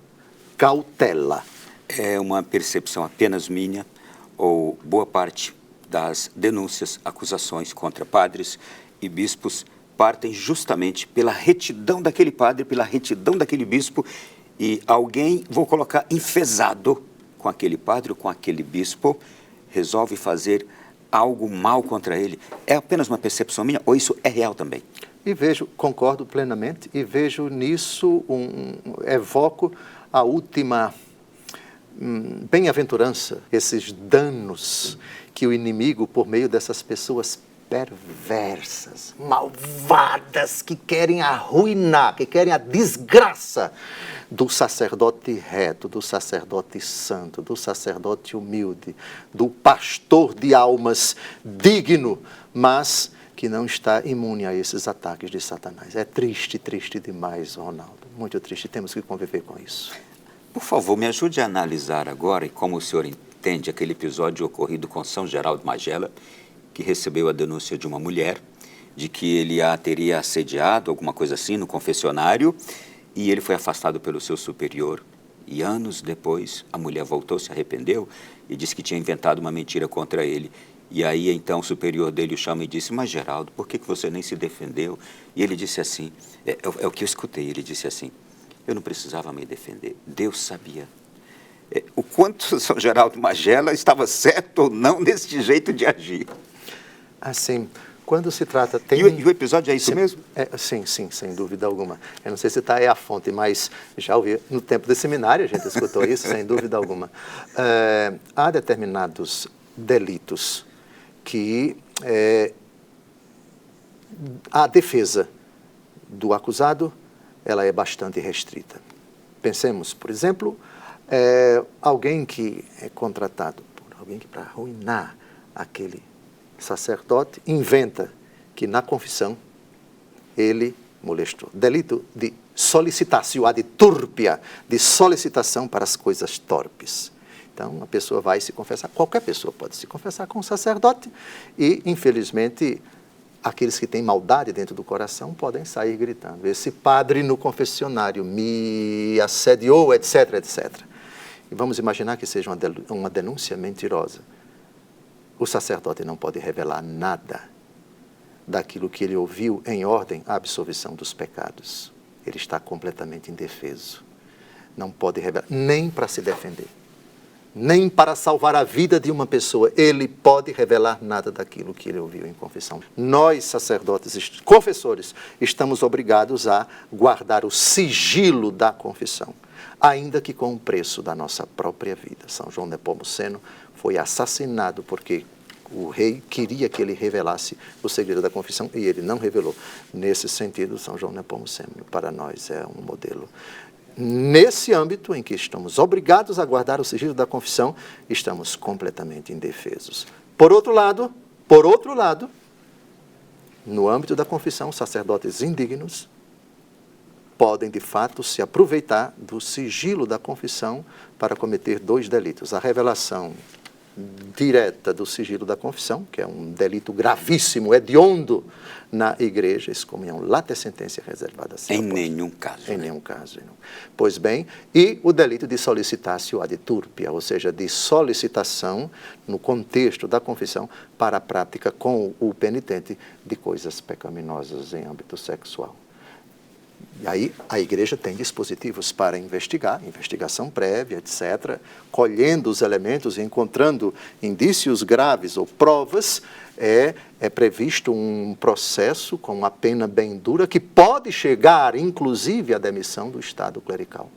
cautela. É uma percepção apenas minha, ou boa parte das denúncias, acusações contra padres e bispos partem justamente pela retidão daquele padre, pela retidão daquele bispo, e alguém, vou colocar, enfesado com aquele padre ou com aquele bispo, resolve fazer algo mal contra ele. É apenas uma percepção minha ou isso é real também? E concordo plenamente, e vejo nisso, evoco a última bem-aventurança, esses danos que o inimigo, por meio dessas pessoas perversas, malvadas, que querem arruinar, que querem a desgraça do sacerdote reto, do sacerdote santo, do sacerdote humilde, do pastor de almas digno, mas que não está imune a esses ataques de Satanás. É triste, triste demais, Ronaldo. Muito triste. Temos que conviver com isso. Por favor, me ajude a analisar agora e como o senhor entende aquele episódio ocorrido com São Geraldo Magela, que recebeu a denúncia de uma mulher de que ele a teria assediado, alguma coisa assim, no confessionário, e ele foi afastado pelo seu superior. E anos depois, a mulher voltou, se arrependeu e disse que tinha inventado uma mentira contra ele. E aí, então, o superior dele o chama e disse: mas, Geraldo, por que você nem se defendeu? E ele disse assim, é o que eu escutei, ele disse assim: eu não precisava me defender, Deus sabia. O quanto São Geraldo Magela estava certo ou não nesse jeito de agir. Assim, quando se trata... E o episódio é isso mesmo? Sim, sem dúvida alguma. Eu não sei se está aí a fonte, mas já ouvi, no tempo do seminário a gente escutou isso, sem dúvida alguma. Há determinados delitos que a defesa do acusado ela é bastante restrita. Pensemos, por exemplo, alguém que é contratado por alguém que para arruinar aquele sacerdote inventa que na confissão ele molestou. Delito de solicitatio ad turpia, de solicitação para as coisas torpes. Então, a pessoa vai se confessar, qualquer pessoa pode se confessar com o sacerdote e, infelizmente, aqueles que têm maldade dentro do coração podem sair gritando: esse padre no confessionário me assediou, etc, etc. E vamos imaginar que seja uma denúncia mentirosa. O sacerdote não pode revelar nada daquilo que ele ouviu em ordem à absolvição dos pecados. Ele está completamente indefeso. Não pode revelar, nem para se defender, nem para salvar a vida de uma pessoa. Ele pode revelar nada daquilo que ele ouviu em confissão. Nós, sacerdotes, confessores, estamos obrigados a guardar o sigilo da confissão, ainda que com o preço da nossa própria vida. São João Nepomuceno foi assassinado porque o rei queria que ele revelasse o segredo da confissão e ele não revelou. Nesse sentido, São João Nepomuceno, para nós, é um modelo. Nesse âmbito em que estamos obrigados a guardar o sigilo da confissão, estamos completamente indefesos. Por outro lado, no âmbito da confissão, sacerdotes indignos podem, de fato, se aproveitar do sigilo da confissão para cometer dois delitos: a revelação direta do sigilo da confissão, que é um delito gravíssimo, hediondo na igreja, excomunhão, late sentença reservada. Em nenhum caso. Em nenhum caso. Pois bem, e o delito de solicitatio ad turpia, ou seja, de solicitação, no contexto da confissão, para a prática com o penitente de coisas pecaminosas em âmbito sexual. E aí a igreja tem dispositivos para investigar, investigação prévia, etc., colhendo os elementos e encontrando indícios graves ou provas, é previsto um processo com uma pena bem dura que pode chegar, inclusive, à demissão do Estado clerical.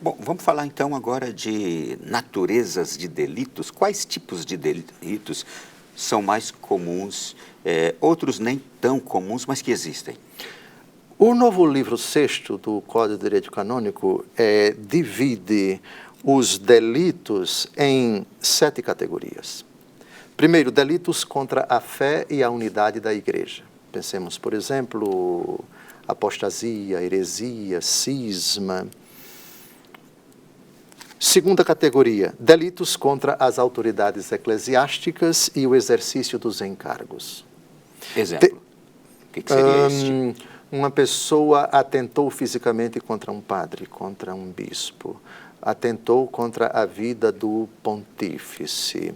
Bom, vamos falar então agora de naturezas de delitos. Quais tipos de delitos são mais comuns, outros nem tão comuns, mas que existem? O novo livro 6º do Código de Direito Canônico divide os delitos em 7 categorias. Primeiro, delitos contra a fé e a unidade da igreja. Pensemos, por exemplo, apostasia, heresia, cisma. Segunda categoria, delitos contra as autoridades eclesiásticas e o exercício dos encargos. Exemplo, o que seria este? Uma pessoa atentou fisicamente contra um padre, contra um bispo, atentou contra a vida do pontífice.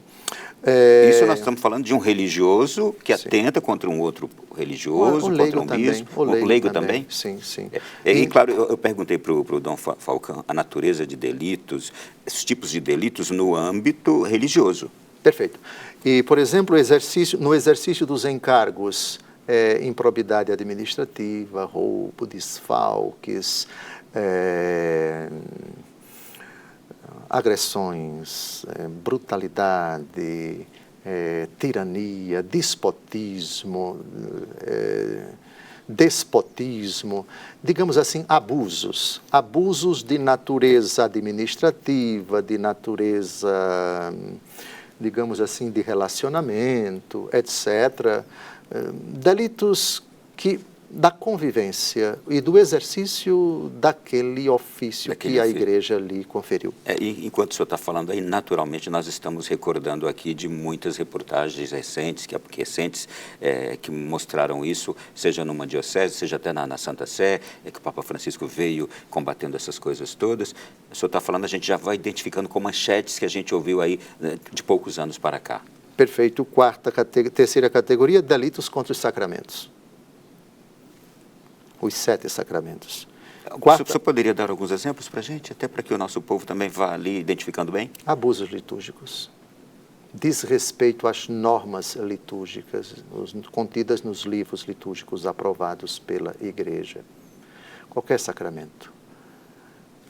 Isso nós estamos falando de um religioso que atenta contra um outro religioso, contra um bispo, o leigo também? Sim, sim. E claro, eu perguntei para o Dom Falcão a natureza de delitos, esses tipos de delitos no âmbito religioso. Perfeito. E, por exemplo, no exercício dos encargos, improbidade administrativa, roubo, desfalques, agressões, brutalidade, tirania, despotismo, digamos assim, abusos de natureza administrativa, de natureza, digamos assim, de relacionamento, etc. Delitos da convivência e do exercício daquele ofício que a igreja lhe conferiu. E enquanto o senhor está falando aí, naturalmente nós estamos recordando aqui de muitas reportagens recentes, que mostraram isso, seja numa diocese, seja até na Santa Sé, que o Papa Francisco veio combatendo essas coisas todas. O senhor está falando, a gente já vai identificando com manchetes que a gente ouviu aí de poucos anos para cá. Perfeito. Terceira categoria, delitos contra os sacramentos. Os 7 sacramentos. O senhor poderia dar alguns exemplos para a gente, até para que o nosso povo também vá ali identificando bem? Abusos litúrgicos, desrespeito às normas litúrgicas contidas nos livros litúrgicos aprovados pela Igreja. Qualquer sacramento.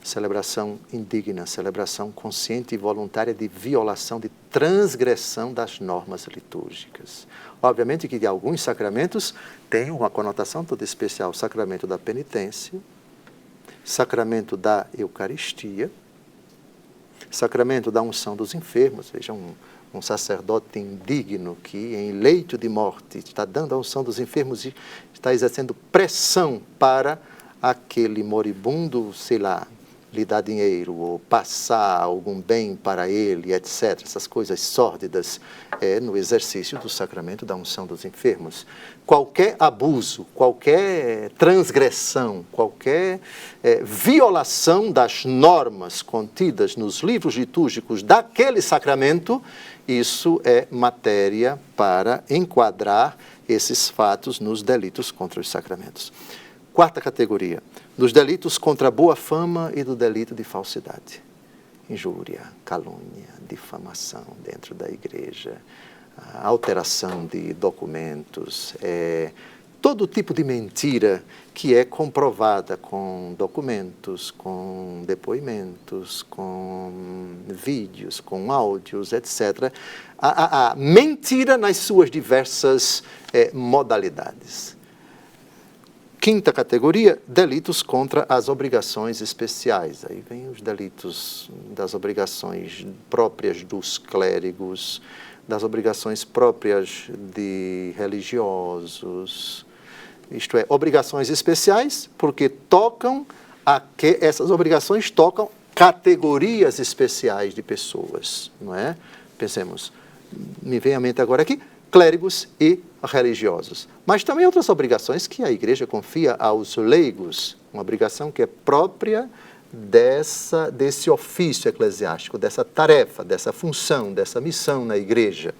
Celebração indigna, celebração consciente e voluntária de violação, de transgressão das normas litúrgicas. Obviamente que de alguns sacramentos tem uma conotação toda especial. Sacramento da penitência, sacramento da Eucaristia, sacramento da unção dos enfermos. Veja, um sacerdote indigno que em leito de morte está dando a unção dos enfermos e está exercendo pressão para aquele moribundo, sei lá, lhe dar dinheiro ou passar algum bem para ele, etc. Essas coisas sórdidas no exercício do sacramento da unção dos enfermos. Qualquer abuso, qualquer transgressão, qualquer violação das normas contidas nos livros litúrgicos daquele sacramento, isso é matéria para enquadrar esses fatos nos delitos contra os sacramentos. Quarta categoria, dos delitos contra a boa fama e do delito de falsidade. Injúria, calúnia, difamação dentro da igreja, alteração de documentos, todo tipo de mentira que é comprovada com documentos, com depoimentos, com vídeos, com áudios, etc. A mentira nas suas diversas modalidades. Quinta categoria, delitos contra as obrigações especiais. Aí vem os delitos das obrigações próprias dos clérigos, das obrigações próprias de religiosos. Isto é, obrigações especiais, porque essas obrigações tocam categorias especiais de pessoas, não é? Pensemos, me vem à mente agora aqui, clérigos e religiosos. Mas também outras obrigações que a igreja confia aos leigos, uma obrigação que é própria desse ofício eclesiástico, dessa tarefa, dessa função, dessa missão na igreja.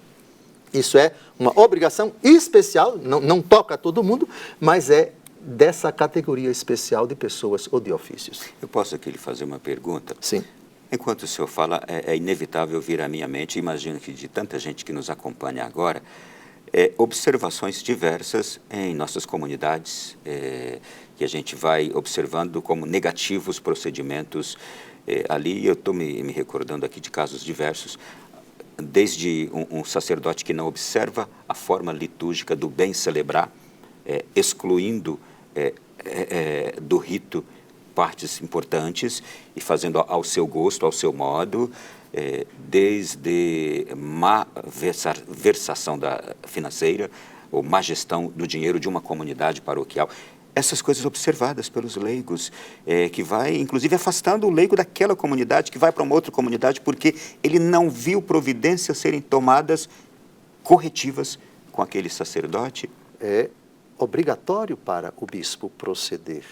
Isso é uma obrigação especial, não toca a todo mundo, mas é dessa categoria especial de pessoas ou de ofícios. Eu posso aqui lhe fazer uma pergunta? Sim. Enquanto o senhor fala, é inevitável vir à minha mente, imagino que de tanta gente que nos acompanha agora, observações diversas em nossas comunidades, que a gente vai observando como negativos procedimentos ali. Eu estou me recordando aqui de casos diversos, desde um sacerdote que não observa a forma litúrgica do bem celebrar, excluindo do rito partes importantes e fazendo ao seu gosto, ao seu modo, desde má versação financeira ou má gestão do dinheiro de uma comunidade paroquial. Essas coisas observadas pelos leigos, que vai, inclusive, afastando o leigo daquela comunidade, que vai para uma outra comunidade, porque ele não viu providências serem tomadas corretivas com aquele sacerdote. É obrigatório para o bispo proceder,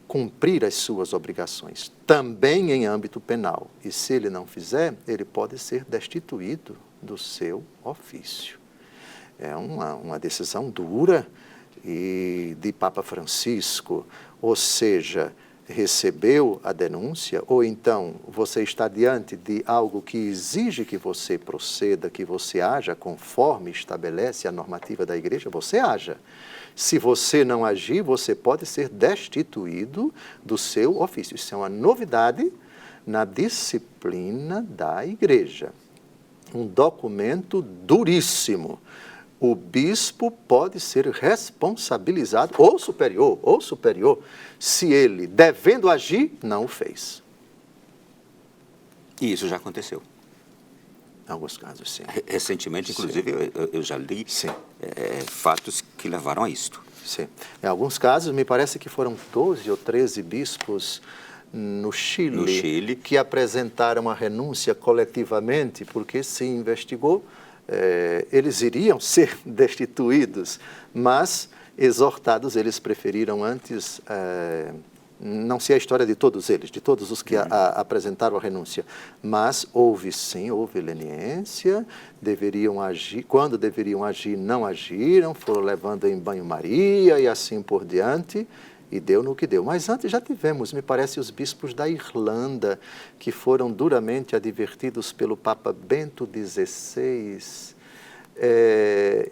cumprir as suas obrigações, também em âmbito penal. E se ele não fizer, ele pode ser destituído do seu ofício. É uma decisão dura e de Papa Francisco, ou seja, recebeu a denúncia, ou então você está diante de algo que exige que você proceda, que você haja conforme estabelece a normativa da igreja, você haja. Se você não agir, você pode ser destituído do seu ofício. Isso é uma novidade na disciplina da igreja. um documento duríssimo. O bispo pode ser responsabilizado, ou superior, se ele, devendo agir, não o fez. E isso já aconteceu. Em alguns casos, sim. Recentemente, inclusive, eu já li fatos que levaram a isto. Sim. Em alguns casos, me parece que foram 12 ou 13 bispos no Chile que apresentaram a renúncia coletivamente, porque se investigou, eles iriam ser destituídos, mas, exortados, eles preferiram antes... não sei a história de todos eles, de todos os que apresentaram a renúncia, mas houve leniência, deveriam agir, quando deveriam agir, não agiram, foram levando em banho-maria e assim por diante, e deu no que deu. Mas antes já tivemos, me parece, os bispos da Irlanda, que foram duramente advertidos pelo Papa Bento XVI,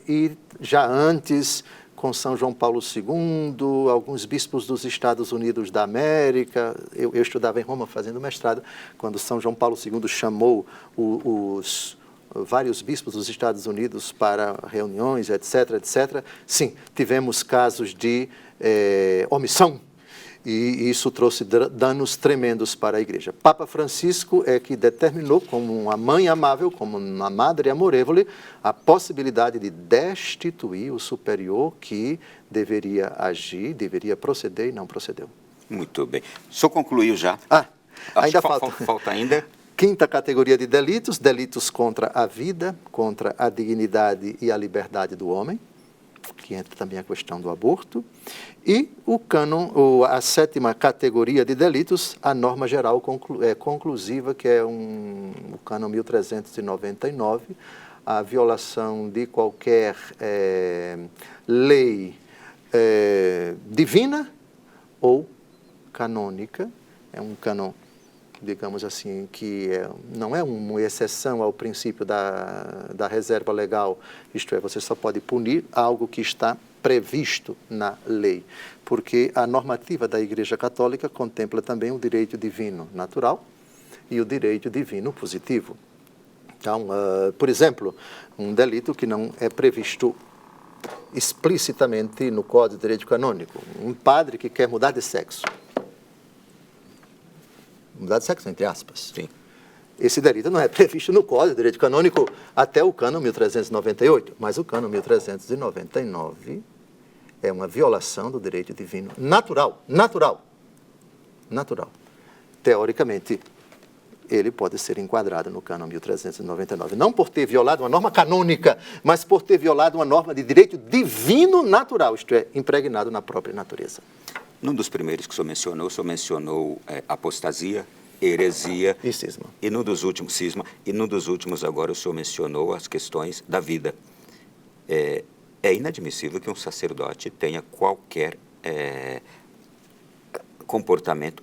e já antes... com São João Paulo II, alguns bispos dos Estados Unidos da América. Eu estudava em Roma fazendo mestrado, quando São João Paulo II chamou os vários bispos dos Estados Unidos para reuniões, etc., etc. Sim, tivemos casos de omissão, e isso trouxe danos tremendos para a igreja. Papa Francisco é que determinou, como uma mãe amável, como uma madre amorevole, a possibilidade de destituir o superior que deveria agir, deveria proceder e não procedeu. Muito bem. O senhor concluiu já? Ainda falta. Falta ainda. Quinta categoria de delitos, delitos contra a vida, contra a dignidade e a liberdade do homem, que entra também a questão do aborto, e a sétima categoria de delitos, a norma geral conclusiva, que é o cânon 1399, a violação de qualquer lei divina ou canônica. É um cânon, digamos assim, que não é uma exceção ao princípio da reserva legal, isto é, você só pode punir algo que está previsto na lei, porque a normativa da Igreja Católica contempla também o direito divino natural e o direito divino positivo. Então, por exemplo, um delito que não é previsto explicitamente no Código de Direito Canônico, um padre que quer mudar de sexo. Mudar de sexo, entre aspas. Sim. Esse delito não é previsto no Código de Direito Canônico até o cânon 1398, mas o cânon 1399 é uma violação do direito divino natural. Teoricamente, ele pode ser enquadrado no cânon 1399, não por ter violado uma norma canônica, mas por ter violado uma norma de direito divino natural, isto é, impregnado na própria natureza. Num dos primeiros que o senhor mencionou apostasia, heresia e cisma. E num dos últimos, cisma. E num dos últimos agora o senhor mencionou as questões da vida. É inadmissível que um sacerdote tenha qualquer comportamento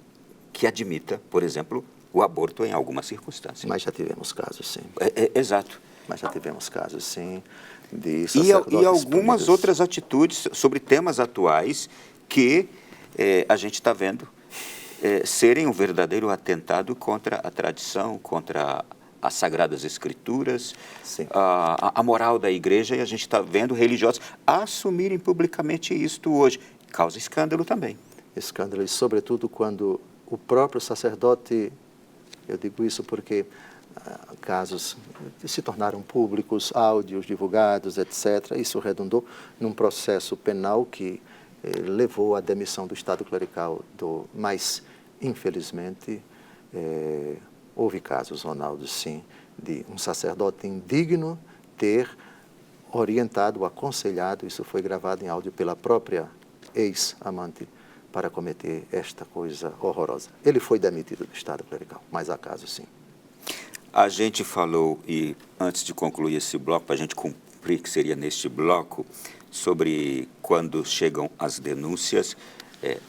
que admita, por exemplo, o aborto em algumas circunstâncias. Mas já tivemos casos, sim. Exato. Mas já tivemos casos, sim, de sacerdotes e algumas punidos. outras atitudes sobre temas atuais que a gente está vendo serem um verdadeiro atentado contra a tradição, contra as Sagradas Escrituras, a moral da igreja, e a gente está vendo religiosos assumirem publicamente isto hoje. Causa escândalo também. Escândalo, e sobretudo quando o próprio sacerdote, eu digo isso porque casos se tornaram públicos, áudios divulgados, etc. Isso redundou num processo penal que levou à demissão do Estado clerical, mas, infelizmente, houve casos, Ronaldo, sim, de um sacerdote indigno ter orientado, aconselhado, isso foi gravado em áudio pela própria ex-amante, para cometer esta coisa horrorosa. Ele foi demitido do Estado clerical, mas há casos, sim. A gente falou, e antes de concluir esse bloco, para a gente cumprir que seria neste bloco, sobre quando chegam as denúncias,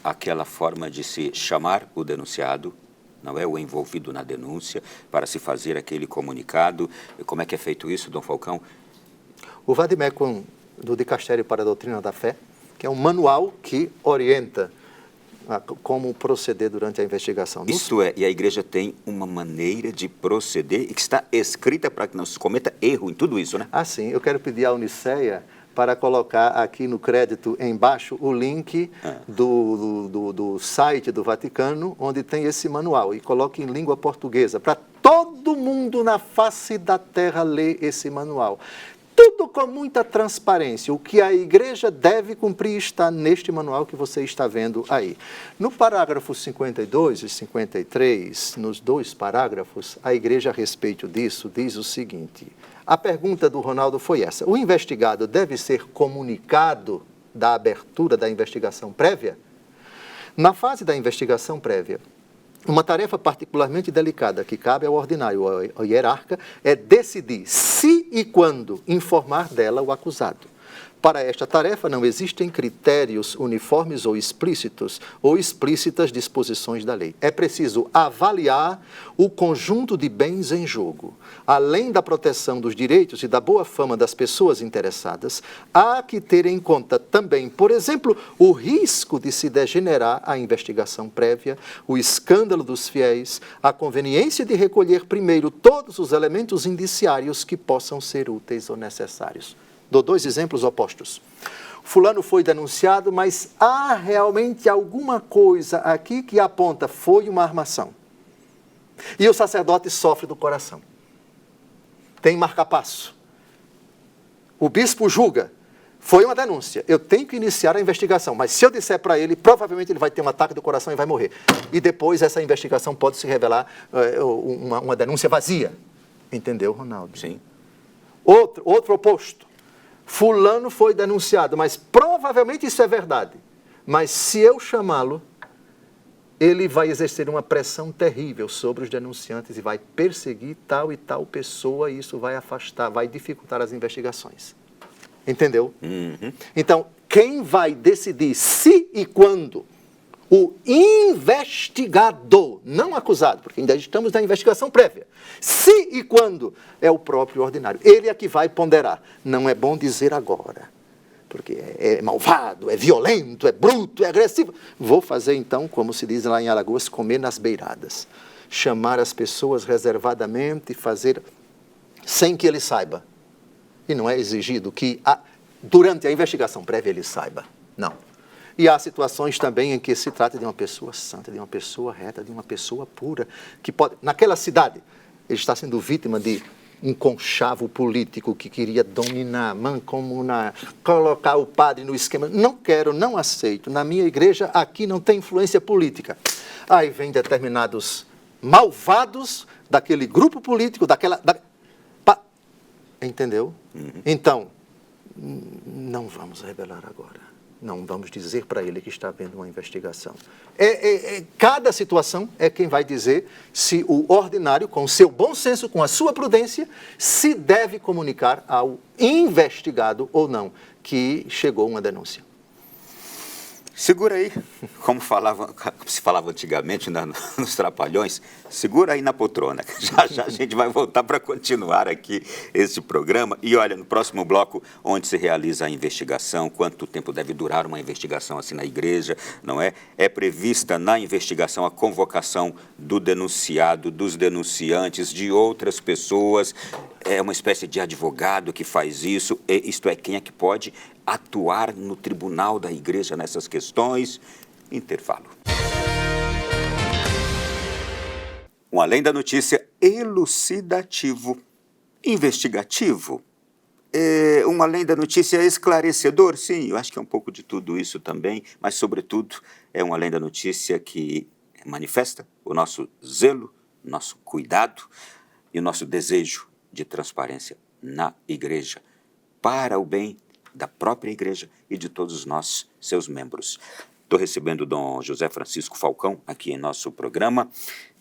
aquela forma de se chamar o denunciado, não é o envolvido na denúncia, para se fazer aquele comunicado. Como é que é feito isso, Dom Falcão? O Vademecum, do Dicastério para a Doutrina da Fé, que é um manual que orienta como proceder durante a investigação. Isto é, e a igreja tem uma maneira de proceder e que está escrita para que não se cometa erro em tudo isso, né? Ah, sim. Eu quero pedir à Uniceia para colocar aqui no crédito embaixo o link do site do Vaticano, onde tem esse manual, e coloque em língua portuguesa, para todo mundo na face da terra ler esse manual. Tudo com muita transparência. O que a igreja deve cumprir está neste manual que você está vendo aí. No parágrafo 52 e 53, nos 2 parágrafos, a igreja a respeito disso diz o seguinte. A pergunta do Ronaldo foi essa. O investigado deve ser comunicado da abertura da investigação prévia? Na fase da investigação prévia, uma tarefa particularmente delicada que cabe ao ordinário ou ao hierarca é decidir se e quando informar dela o acusado. Para esta tarefa não existem critérios uniformes ou explícitas disposições da lei. É preciso avaliar o conjunto de bens em jogo. Além da proteção dos direitos e da boa fama das pessoas interessadas, há que ter em conta também, por exemplo, o risco de se degenerar a investigação prévia, o escândalo dos fiéis, a conveniência de recolher primeiro todos os elementos indiciários que possam ser úteis ou necessários. Dou 2 exemplos opostos. Fulano foi denunciado, mas há realmente alguma coisa aqui que aponta foi uma armação. E o sacerdote sofre do coração. Tem marca-passo. O bispo julga. Foi uma denúncia. Eu tenho que iniciar a investigação, mas se eu disser para ele, provavelmente ele vai ter um ataque do coração e vai morrer. E depois essa investigação pode se revelar uma denúncia vazia. Entendeu, Ronaldo? Sim. Outro oposto. Fulano foi denunciado, mas provavelmente isso é verdade. Mas se eu chamá-lo, ele vai exercer uma pressão terrível sobre os denunciantes e vai perseguir tal e tal pessoa, e isso vai afastar, vai dificultar as investigações. Entendeu? Uhum. Então, quem vai decidir se e quando o investigador, não acusado, porque ainda estamos na investigação prévia, se e quando é o próprio ordinário. Ele é que vai ponderar. Não é bom dizer agora, porque é malvado, é violento, é bruto, é agressivo. Vou fazer então, como se diz lá em Alagoas, comer nas beiradas. Chamar as pessoas reservadamente e fazer sem que ele saiba. E não é exigido que durante a investigação prévia ele saiba. Não. E há situações também em que se trata de uma pessoa santa, de uma pessoa reta, de uma pessoa pura, que pode, naquela cidade, ele está sendo vítima de um conchavo político que queria dominar, mancomunar, colocar o padre no esquema. Não quero, não aceito. Na minha igreja, aqui não tem influência política. Aí vem determinados malvados daquele grupo político, entendeu? Uhum. Então, não vamos revelar agora. Não vamos dizer para ele que está havendo uma investigação. Cada situação é quem vai dizer se o ordinário, com o seu bom senso, com a sua prudência, se deve comunicar ao investigado ou não, que chegou uma denúncia. Segura aí, como se falava antigamente nos Trapalhões, segura aí na poltrona. Já a gente vai voltar para continuar aqui esse programa. E olha, no próximo bloco, onde se realiza a investigação, quanto tempo deve durar uma investigação assim na igreja, não é? É prevista na investigação a convocação do denunciado, dos denunciantes, de outras pessoas. É uma espécie de advogado que faz isso, isto é, quem é que pode atuar no tribunal da igreja nessas questões. Intervalo. Um Além da Notícia elucidativo, investigativo. Um Além da Notícia esclarecedor, sim, eu acho que é um pouco de tudo isso também, mas sobretudo é um Além da Notícia que manifesta o nosso zelo, nosso cuidado e o nosso desejo de transparência na igreja, para o bem da própria igreja e de todos nós, seus membros. Estou recebendo o Dom José Francisco Falcão aqui em nosso programa,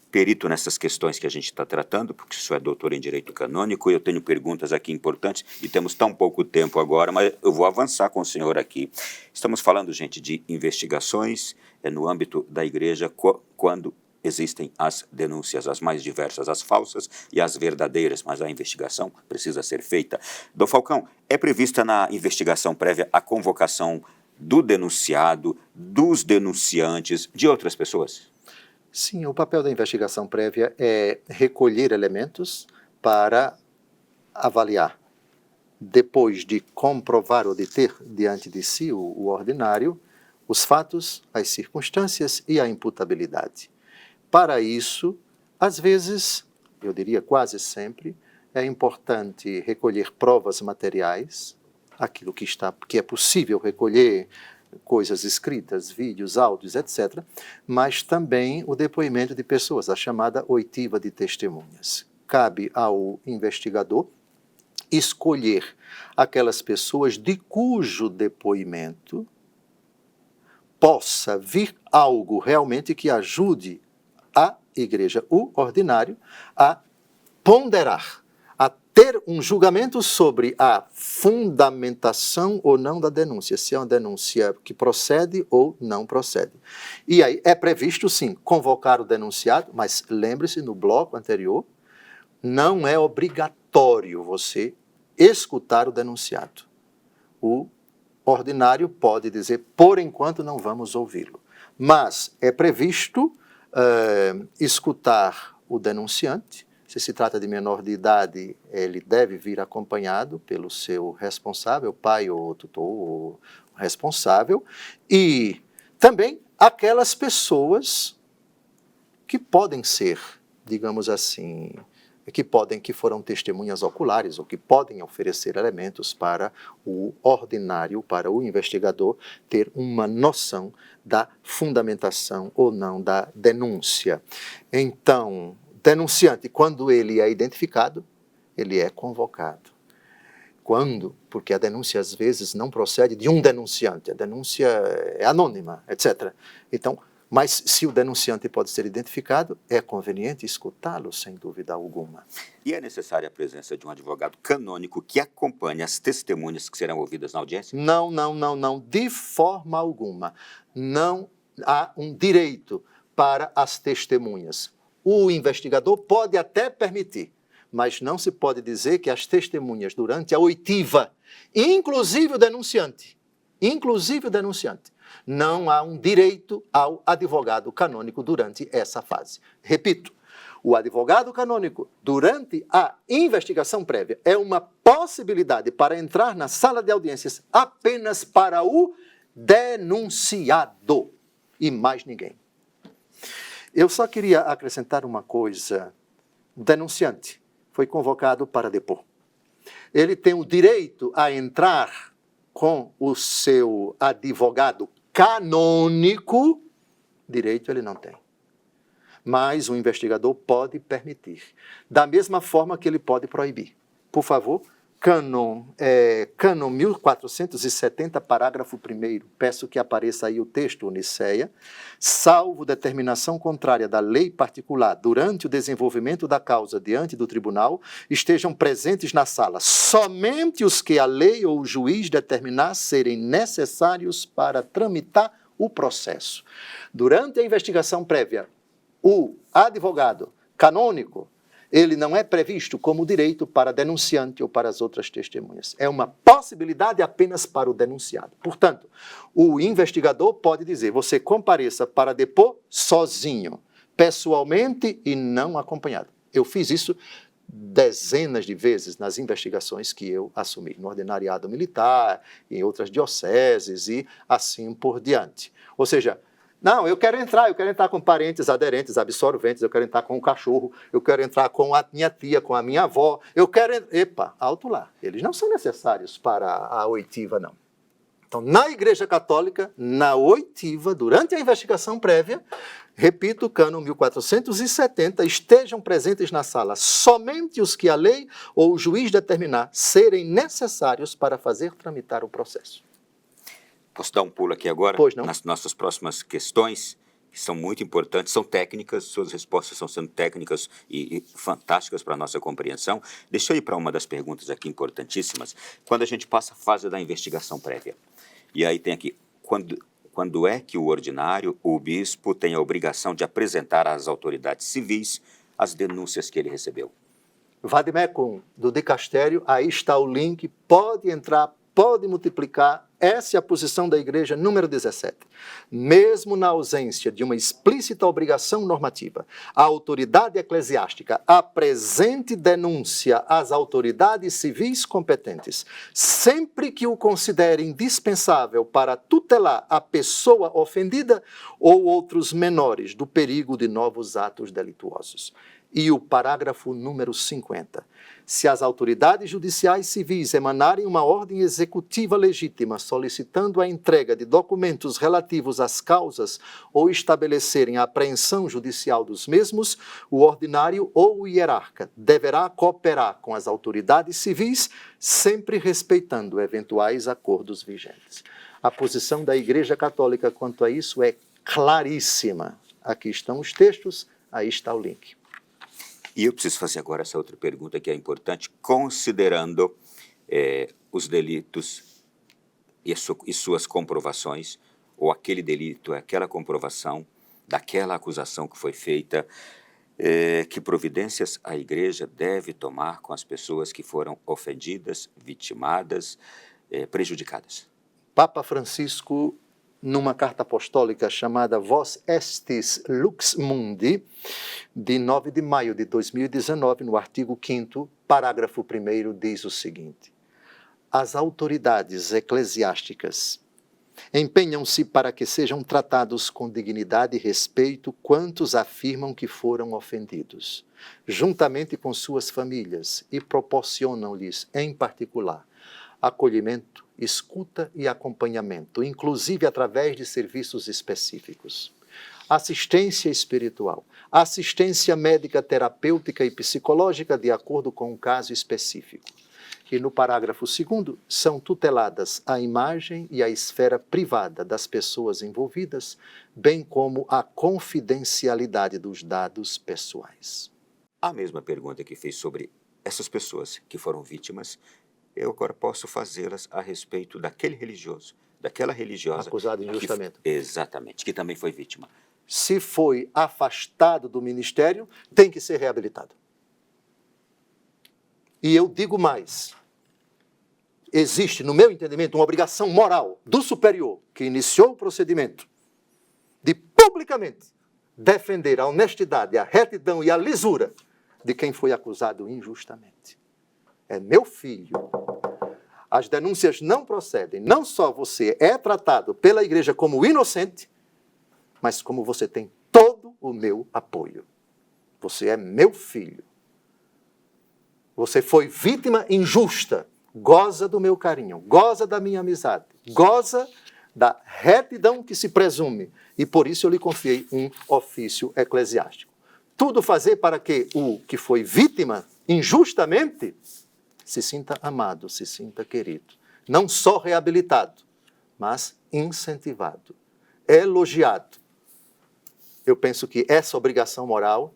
perito nessas questões que a gente está tratando, porque o senhor é doutor em Direito Canônico, e eu tenho perguntas aqui importantes, e temos tão pouco tempo agora, mas eu vou avançar com o senhor aqui. Estamos falando, gente, de investigações no âmbito da igreja, quando existem as denúncias, as mais diversas, as falsas e as verdadeiras, mas a investigação precisa ser feita. Dom Falcão, é prevista na investigação prévia a convocação do denunciado, dos denunciantes, de outras pessoas? Sim, o papel da investigação prévia é recolher elementos para avaliar. Depois de comprovar ou de ter diante de si o ordinário, os fatos, as circunstâncias e a imputabilidade. Para isso, às vezes, eu diria quase sempre, é importante recolher provas materiais, aquilo que é possível recolher, coisas escritas, vídeos, áudios, etc., mas também o depoimento de pessoas, a chamada oitiva de testemunhas. Cabe ao investigador escolher aquelas pessoas de cujo depoimento possa vir algo realmente que ajude a igreja, o ordinário, a ponderar, a ter um julgamento sobre a fundamentação ou não da denúncia, se é uma denúncia que procede ou não procede. E aí é previsto, sim, convocar o denunciado, mas lembre-se, no bloco anterior, não é obrigatório você escutar o denunciado. O ordinário pode dizer, por enquanto não vamos ouvi-lo. Mas é previsto escutar o denunciante. Se trata de menor de idade, ele deve vir acompanhado pelo seu responsável, pai ou tutor ou responsável, e também aquelas pessoas que podem ser, digamos assim, que foram testemunhas oculares ou que podem oferecer elementos para o ordinário, para o investigador ter uma noção da fundamentação ou não da denúncia. Então, denunciante, quando ele é identificado, ele é convocado. Quando? Porque a denúncia às vezes não procede de um denunciante, a denúncia é anônima, etc. Então, mas se o denunciante pode ser identificado, é conveniente escutá-lo, sem dúvida alguma. E é necessária a presença de um advogado canônico que acompanhe as testemunhas que serão ouvidas na audiência? Não, de forma alguma. Não há um direito para as testemunhas. O investigador pode até permitir, mas não se pode dizer que as testemunhas durante a oitiva, inclusive o denunciante, não há um direito ao advogado canônico durante essa fase. Repito, o advogado canônico, durante a investigação prévia, é uma possibilidade para entrar na sala de audiências apenas para o denunciado e mais ninguém. Eu só queria acrescentar uma coisa. O denunciante foi convocado para depor. Ele tem o direito a entrar com o seu advogado canônico, direito ele não tem. Mas o investigador pode permitir. Da mesma forma que ele pode proibir. Por favor, Cânon 1470, parágrafo 1º, peço que apareça aí o texto, Oniceia, salvo determinação contrária da lei particular durante o desenvolvimento da causa diante do tribunal, estejam presentes na sala somente os que a lei ou o juiz determinar serem necessários para tramitar o processo. Durante a investigação prévia, o advogado canônico, ele não é previsto como direito para denunciante ou para as outras testemunhas. É uma possibilidade apenas para o denunciado. Portanto, o investigador pode dizer, você compareça para depor sozinho, pessoalmente e não acompanhado. Eu fiz isso dezenas de vezes nas investigações que eu assumi, no ordinariado militar, em outras dioceses e assim por diante. Ou seja, não, eu quero entrar com parentes aderentes, absorventes, eu quero entrar com o cachorro, eu quero entrar com a minha tia, com a minha avó, eu quero... Epa, alto lá, eles não são necessários para a oitiva, não. Então, na Igreja Católica, na oitiva, durante a investigação prévia, repito, o cânon 1470, estejam presentes na sala somente os que a lei ou o juiz determinar serem necessários para fazer tramitar o processo. Posso dar um pulo aqui agora? Pois não. Nas nossas próximas questões, que são muito importantes, são técnicas, suas respostas estão sendo técnicas e fantásticas para a nossa compreensão. Deixa eu ir para uma das perguntas aqui importantíssimas. Quando a gente passa a fase da investigação prévia, e aí tem aqui, quando é que o ordinário, o bispo, tem a obrigação de apresentar às autoridades civis as denúncias que ele recebeu? Vademecum, do dicastério, aí está o link, pode entrar pode multiplicar. Essa é a posição da igreja número 17. Mesmo na ausência de uma explícita obrigação normativa, a autoridade eclesiástica apresente denúncia às autoridades civis competentes, sempre que o considere indispensável para tutelar a pessoa ofendida ou outros menores do perigo de novos atos delituosos. E o parágrafo número 50. Se as autoridades judiciais civis emanarem uma ordem executiva legítima solicitando a entrega de documentos relativos às causas ou estabelecerem a apreensão judicial dos mesmos, o ordinário ou o hierarca deverá cooperar com as autoridades civis, sempre respeitando eventuais acordos vigentes. A posição da Igreja Católica quanto a isso é claríssima. Aqui estão os textos, aí está o link. E eu preciso fazer agora essa outra pergunta que é importante, considerando os delitos e suas comprovações, ou aquele delito, aquela comprovação, daquela acusação que foi feita, que providências a igreja deve tomar com as pessoas que foram ofendidas, vitimadas, prejudicadas? Papa Francisco, numa carta apostólica chamada Vos Estis Lux Mundi, de 9 de maio de 2019, no artigo 5º, parágrafo 1º, diz o seguinte: as autoridades eclesiásticas empenham-se para que sejam tratados com dignidade e respeito quantos afirmam que foram ofendidos, juntamente com suas famílias, e proporcionam-lhes, em particular, acolhimento, escuta e acompanhamento, inclusive através de serviços específicos. Assistência espiritual, assistência médica, terapêutica e psicológica de acordo com o caso específico. E no parágrafo 2º, são tuteladas a imagem e a esfera privada das pessoas envolvidas, bem como a confidencialidade dos dados pessoais. A mesma pergunta que fez sobre essas pessoas que foram vítimas, eu agora posso fazê-las a respeito daquele religioso, daquela religiosa... acusado injustamente. Exatamente, que também foi vítima. Se foi afastado do ministério, tem que ser reabilitado. E eu digo mais, existe, no meu entendimento, uma obrigação moral do superior que iniciou o procedimento de publicamente defender a honestidade, a retidão e a lisura de quem foi acusado injustamente. É meu filho. As denúncias não procedem. Não só você é tratado pela igreja como inocente, mas como você tem todo o meu apoio. Você é meu filho. Você foi vítima injusta. Goza do meu carinho, goza da minha amizade, goza da retidão que se presume. E por isso eu lhe confiei um ofício eclesiástico. Tudo fazer para que o que foi vítima injustamente se sinta amado, se sinta querido. Não só reabilitado, mas incentivado, elogiado. Eu penso que essa obrigação moral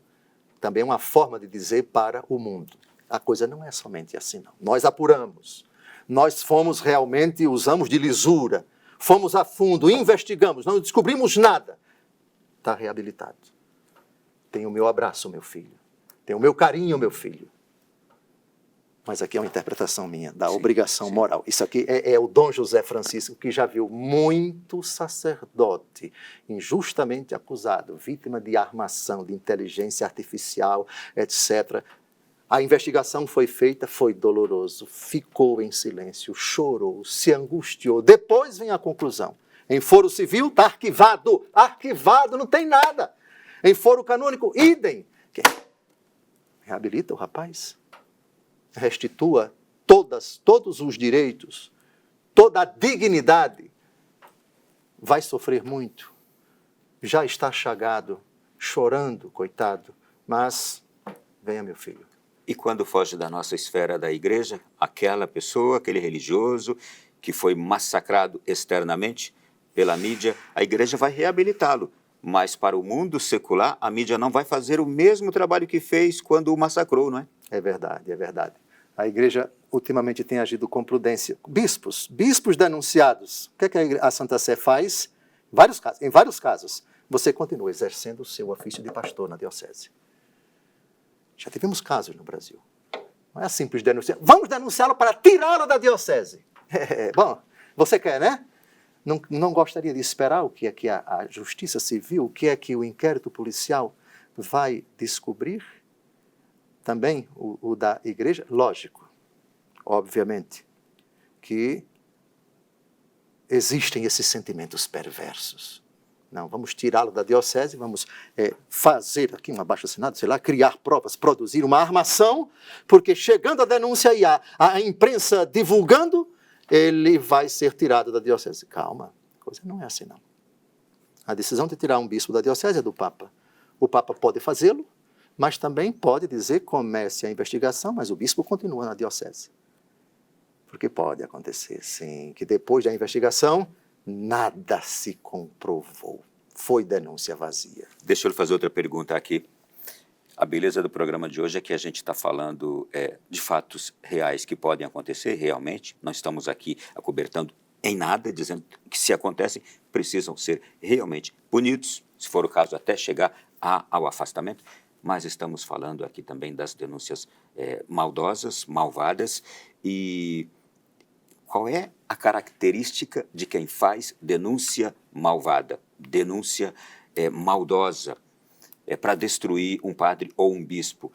também é uma forma de dizer para o mundo: a coisa não é somente assim, não. Nós apuramos, nós fomos realmente, usamos de lisura, fomos a fundo, investigamos, não descobrimos nada. Está reabilitado. Tem o meu abraço, meu filho. Tem o meu carinho, meu filho. Mas aqui é uma interpretação minha, da obrigação moral. Isso aqui é o Dom José Francisco, que já viu muito sacerdote injustamente acusado, vítima de armação, de inteligência artificial, etc. A investigação foi feita, foi doloroso, ficou em silêncio, chorou, se angustiou. Depois vem a conclusão. Em foro civil, está arquivado. Arquivado, não tem nada. Em foro canônico, idem. Reabilita o rapaz. Restitua todos os direitos, toda a dignidade. Vai sofrer muito. Já está chagado, chorando, coitado. Mas, venha, meu filho. E quando foge da nossa esfera da igreja, aquela pessoa, aquele religioso que foi massacrado externamente pela mídia, a igreja vai reabilitá-lo. Mas para o mundo secular, a mídia não vai fazer o mesmo trabalho que fez quando o massacrou, não é? É verdade, é verdade. A igreja ultimamente tem agido com prudência. Bispos denunciados. O que é que a Santa Sé faz? Em vários casos, você continua exercendo o seu ofício de pastor na diocese. Já tivemos casos no Brasil. Não é simples denunciar. Vamos denunciá-lo para tirá-lo da diocese. Bom, você quer, né? Não gostaria de esperar o que é que a justiça civil, o que é que o inquérito policial vai descobrir? Também o da igreja? Lógico, obviamente, que existem esses sentimentos perversos. Não, vamos tirá-lo da diocese, vamos fazer aqui um abaixo-assinado, sei lá, criar provas, produzir uma armação, porque chegando a denúncia e a imprensa divulgando, ele vai ser tirado da diocese. Calma, a coisa não é assim não. A decisão de tirar um bispo da diocese é do Papa. O Papa pode fazê-lo, mas também pode dizer comece a investigação, mas o bispo continua na diocese. Porque pode acontecer, sim, que depois da investigação, nada se comprovou. Foi denúncia vazia. Deixa eu lhe fazer outra pergunta aqui. A beleza do programa de hoje é que a gente está falando de fatos reais que podem acontecer realmente. Não estamos aqui acobertando em nada, dizendo que se acontecem, precisam ser realmente punidos, se for o caso até chegar ao afastamento. Mas estamos falando aqui também das denúncias maldosas, malvadas. E qual é a característica de quem faz denúncia malvada, denúncia maldosa, para destruir um padre ou um bispo?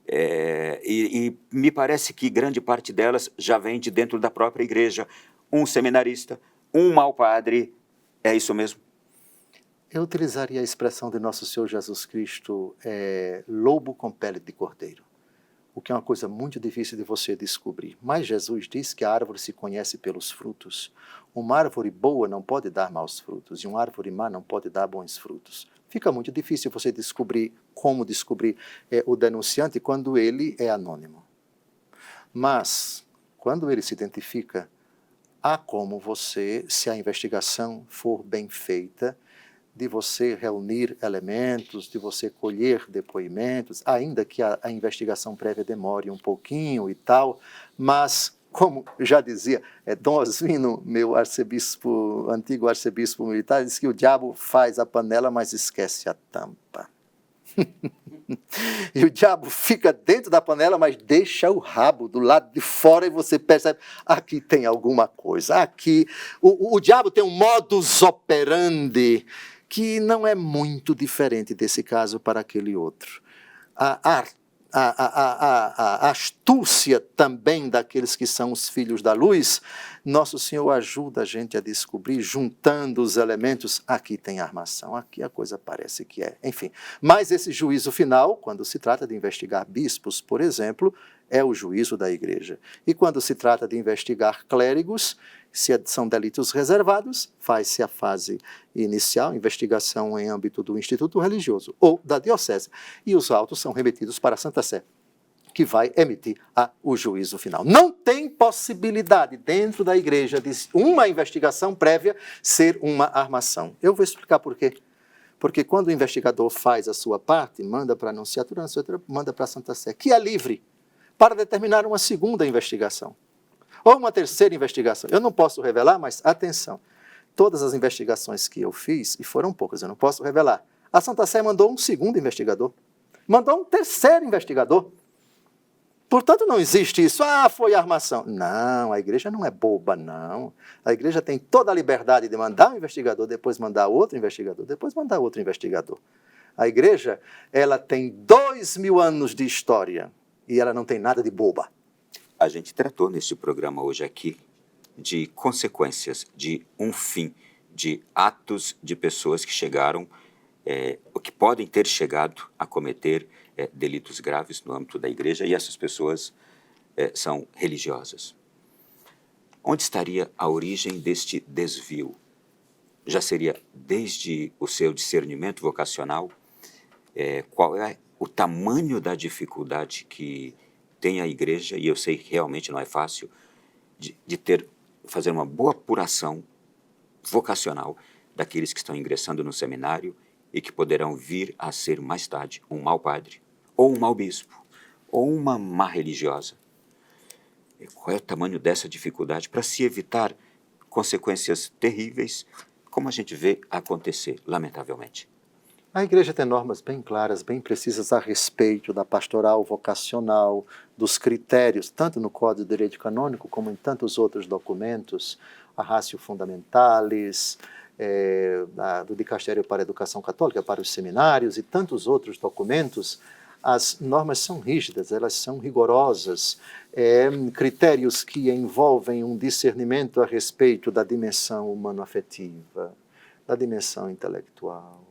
E me parece que grande parte delas já vem de dentro da própria igreja. Um seminarista, um mau padre, é isso mesmo? Eu utilizaria a expressão de Nosso Senhor Jesus Cristo, lobo com pele de cordeiro, o que é uma coisa muito difícil de você descobrir. Mas Jesus diz que a árvore se conhece pelos frutos. Uma árvore boa não pode dar maus frutos, e uma árvore má não pode dar bons frutos. Fica muito difícil você descobrir como descobrir o denunciante quando ele é anônimo. Mas, quando ele se identifica, há como você, se a investigação for bem feita, de você reunir elementos, de você colher depoimentos, ainda que a investigação prévia demore um pouquinho e tal, mas, como já dizia Dom Oswino, meu arcebispo, antigo arcebispo militar, diz que o diabo faz a panela, mas esquece a tampa. E o diabo fica dentro da panela, mas deixa o rabo do lado de fora e você percebe, aqui tem alguma coisa, aqui. O diabo tem um modus operandi que não é muito diferente desse caso para aquele outro. A astúcia também daqueles que são os filhos da luz, Nosso Senhor ajuda a gente a descobrir, juntando os elementos, aqui tem armação, aqui a coisa parece que é. Enfim, mas esse juízo final, quando se trata de investigar bispos, por exemplo, é o juízo da igreja. E quando se trata de investigar clérigos, se são delitos reservados, faz-se a fase inicial, investigação em âmbito do Instituto Religioso ou da Diocese, e os autos são remetidos para a Santa Sé, que vai emitir o juízo final. Não tem possibilidade dentro da igreja de uma investigação prévia ser uma armação. Eu vou explicar por quê. Porque quando o investigador faz a sua parte, manda para a Anunciatura, manda para a Santa Sé, que é livre para determinar uma segunda investigação. Ou uma terceira investigação. Eu não posso revelar, mas atenção. Todas as investigações que eu fiz, e foram poucas, eu não posso revelar. A Santa Sé mandou um segundo investigador. Mandou um terceiro investigador. Portanto, não existe isso. Foi armação. Não, a igreja não é boba, não. A igreja tem toda a liberdade de mandar um investigador, depois mandar outro investigador, depois mandar outro investigador. A igreja, ela tem 2000 anos de história e ela não tem nada de boba. A gente tratou neste programa hoje aqui de consequências, de um fim, de atos de pessoas que chegaram, ou que podem ter chegado a cometer delitos graves no âmbito da igreja, e essas pessoas são religiosas. Onde estaria a origem deste desvio? Já seria desde o seu discernimento vocacional? Qual é o tamanho da dificuldade que tem a igreja, e eu sei que realmente não é fácil, de fazer uma boa apuração vocacional daqueles que estão ingressando no seminário e que poderão vir a ser mais tarde um mau padre, ou um mau bispo, ou uma má religiosa. Qual é o tamanho dessa dificuldade para se evitar consequências terríveis, como a gente vê acontecer, lamentavelmente? A igreja tem normas bem claras, bem precisas a respeito da pastoral vocacional, dos critérios, tanto no Código de Direito Canônico como em tantos outros documentos, a Ratio Fundamentalis, do Dicastério para a Educação Católica, para os seminários e tantos outros documentos. As normas são rígidas, elas são rigorosas, critérios que envolvem um discernimento a respeito da dimensão humano-afetiva, da dimensão intelectual,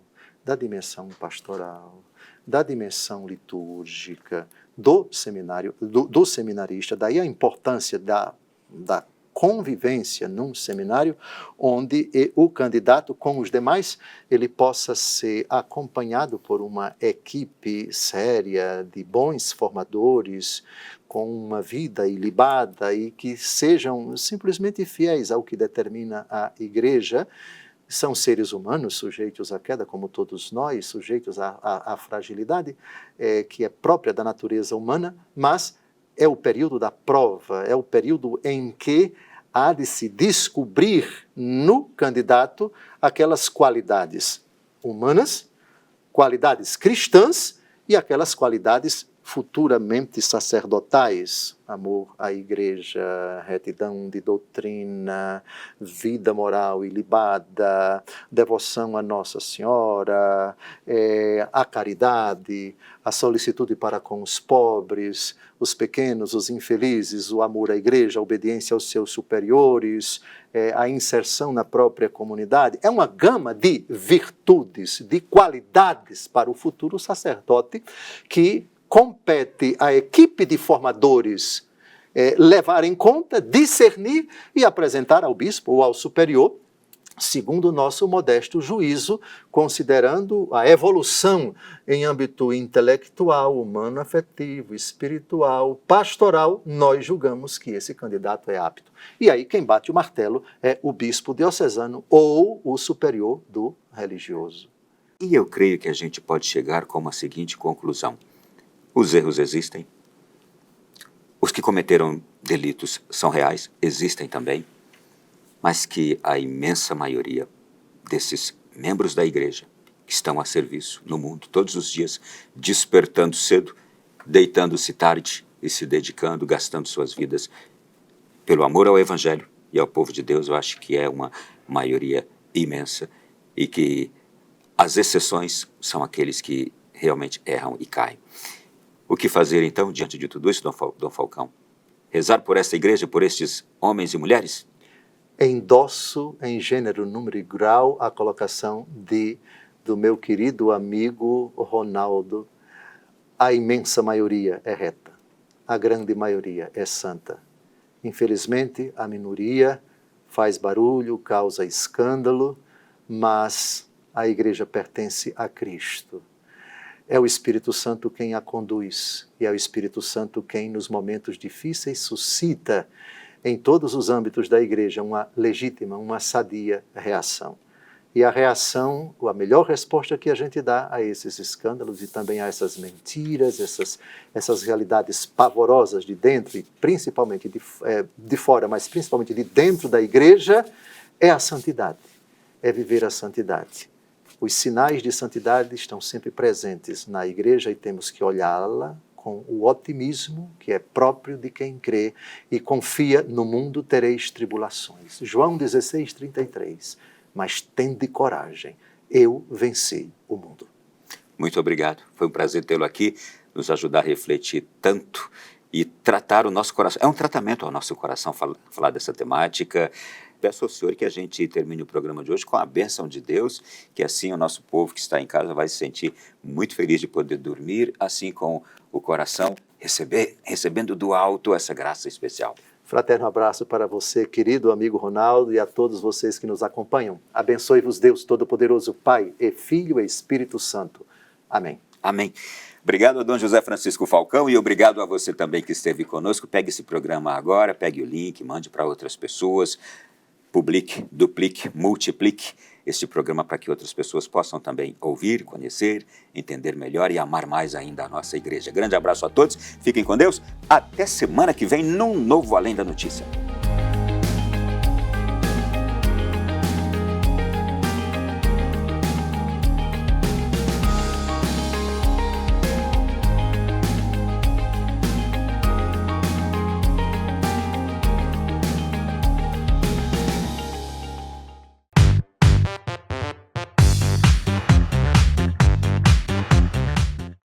da dimensão pastoral, da dimensão litúrgica, do seminário, do seminarista. Daí a importância da convivência num seminário onde o candidato com os demais ele possa ser acompanhado por uma equipe séria de bons formadores com uma vida ilibada e que sejam simplesmente fiéis ao que determina a igreja. São seres humanos sujeitos à queda, como todos nós, sujeitos à fragilidade que é própria da natureza humana, mas é o período da prova, é o período em que há de se descobrir no candidato aquelas qualidades humanas, qualidades cristãs e aquelas qualidades futuramente sacerdotais, amor à igreja, retidão de doutrina, vida moral ilibada, devoção a Nossa Senhora, a caridade, a solicitude para com os pobres, os pequenos, os infelizes, o amor à igreja, a obediência aos seus superiores, a inserção na própria comunidade. É uma gama de virtudes, de qualidades para o futuro sacerdote que compete à equipe de formadores levar em conta, discernir e apresentar ao bispo ou ao superior, segundo o nosso modesto juízo, considerando a evolução em âmbito intelectual, humano, afetivo, espiritual, pastoral, nós julgamos que esse candidato é apto. E aí quem bate o martelo é o bispo diocesano ou o superior do religioso. E eu creio que a gente pode chegar com a seguinte conclusão. Os erros existem. Os que cometeram delitos são reais, existem também. Mas que a imensa maioria desses membros da igreja que estão a serviço no mundo, todos os dias, despertando cedo, deitando-se tarde e se dedicando, gastando suas vidas pelo amor ao Evangelho e ao povo de Deus, eu acho que é uma maioria imensa e que as exceções são aqueles que realmente erram e caem. O que fazer, então, diante de tudo isso, Dom Falcão? Rezar por essa igreja, por estes homens e mulheres? Endosso em gênero, número e grau a colocação do meu querido amigo Ronaldo. A imensa maioria é reta, a grande maioria é santa. Infelizmente, a minoria faz barulho, causa escândalo, mas a igreja pertence a Cristo. É o Espírito Santo quem a conduz, e é o Espírito Santo quem, nos momentos difíceis, suscita em todos os âmbitos da igreja uma legítima, uma sadia reação. E a reação, a melhor resposta que a gente dá a esses escândalos e também a essas mentiras, essas realidades pavorosas de dentro e principalmente de fora, mas principalmente de dentro da igreja, é a santidade, é viver a santidade. Os sinais de santidade estão sempre presentes na igreja e temos que olhá-la com o otimismo que é próprio de quem crê e confia: no mundo tereis tribulações. João 16:33. Mas tende coragem, eu venci o mundo. Muito obrigado, foi um prazer tê-lo aqui, nos ajudar a refletir tanto e tratar o nosso coração. É um tratamento ao nosso coração falar dessa temática. Peço ao Senhor que a gente termine o programa de hoje com a bênção de Deus, que assim o nosso povo que está em casa vai se sentir muito feliz de poder dormir, assim com o coração recebendo do alto essa graça especial. Fraterno abraço para você, querido amigo Ronaldo, e a todos vocês que nos acompanham. Abençoe-vos Deus Todo-Poderoso, Pai e Filho e Espírito Santo. Amém. Amém. Obrigado a Dom José Francisco Falcão e obrigado a você também que esteve conosco. Pegue esse programa agora, pegue o link, mande para outras pessoas. Publique, duplique, multiplique este programa para que outras pessoas possam também ouvir, conhecer, entender melhor e amar mais ainda a nossa igreja. Grande abraço a todos, fiquem com Deus, até semana que vem num novo Além da Notícia.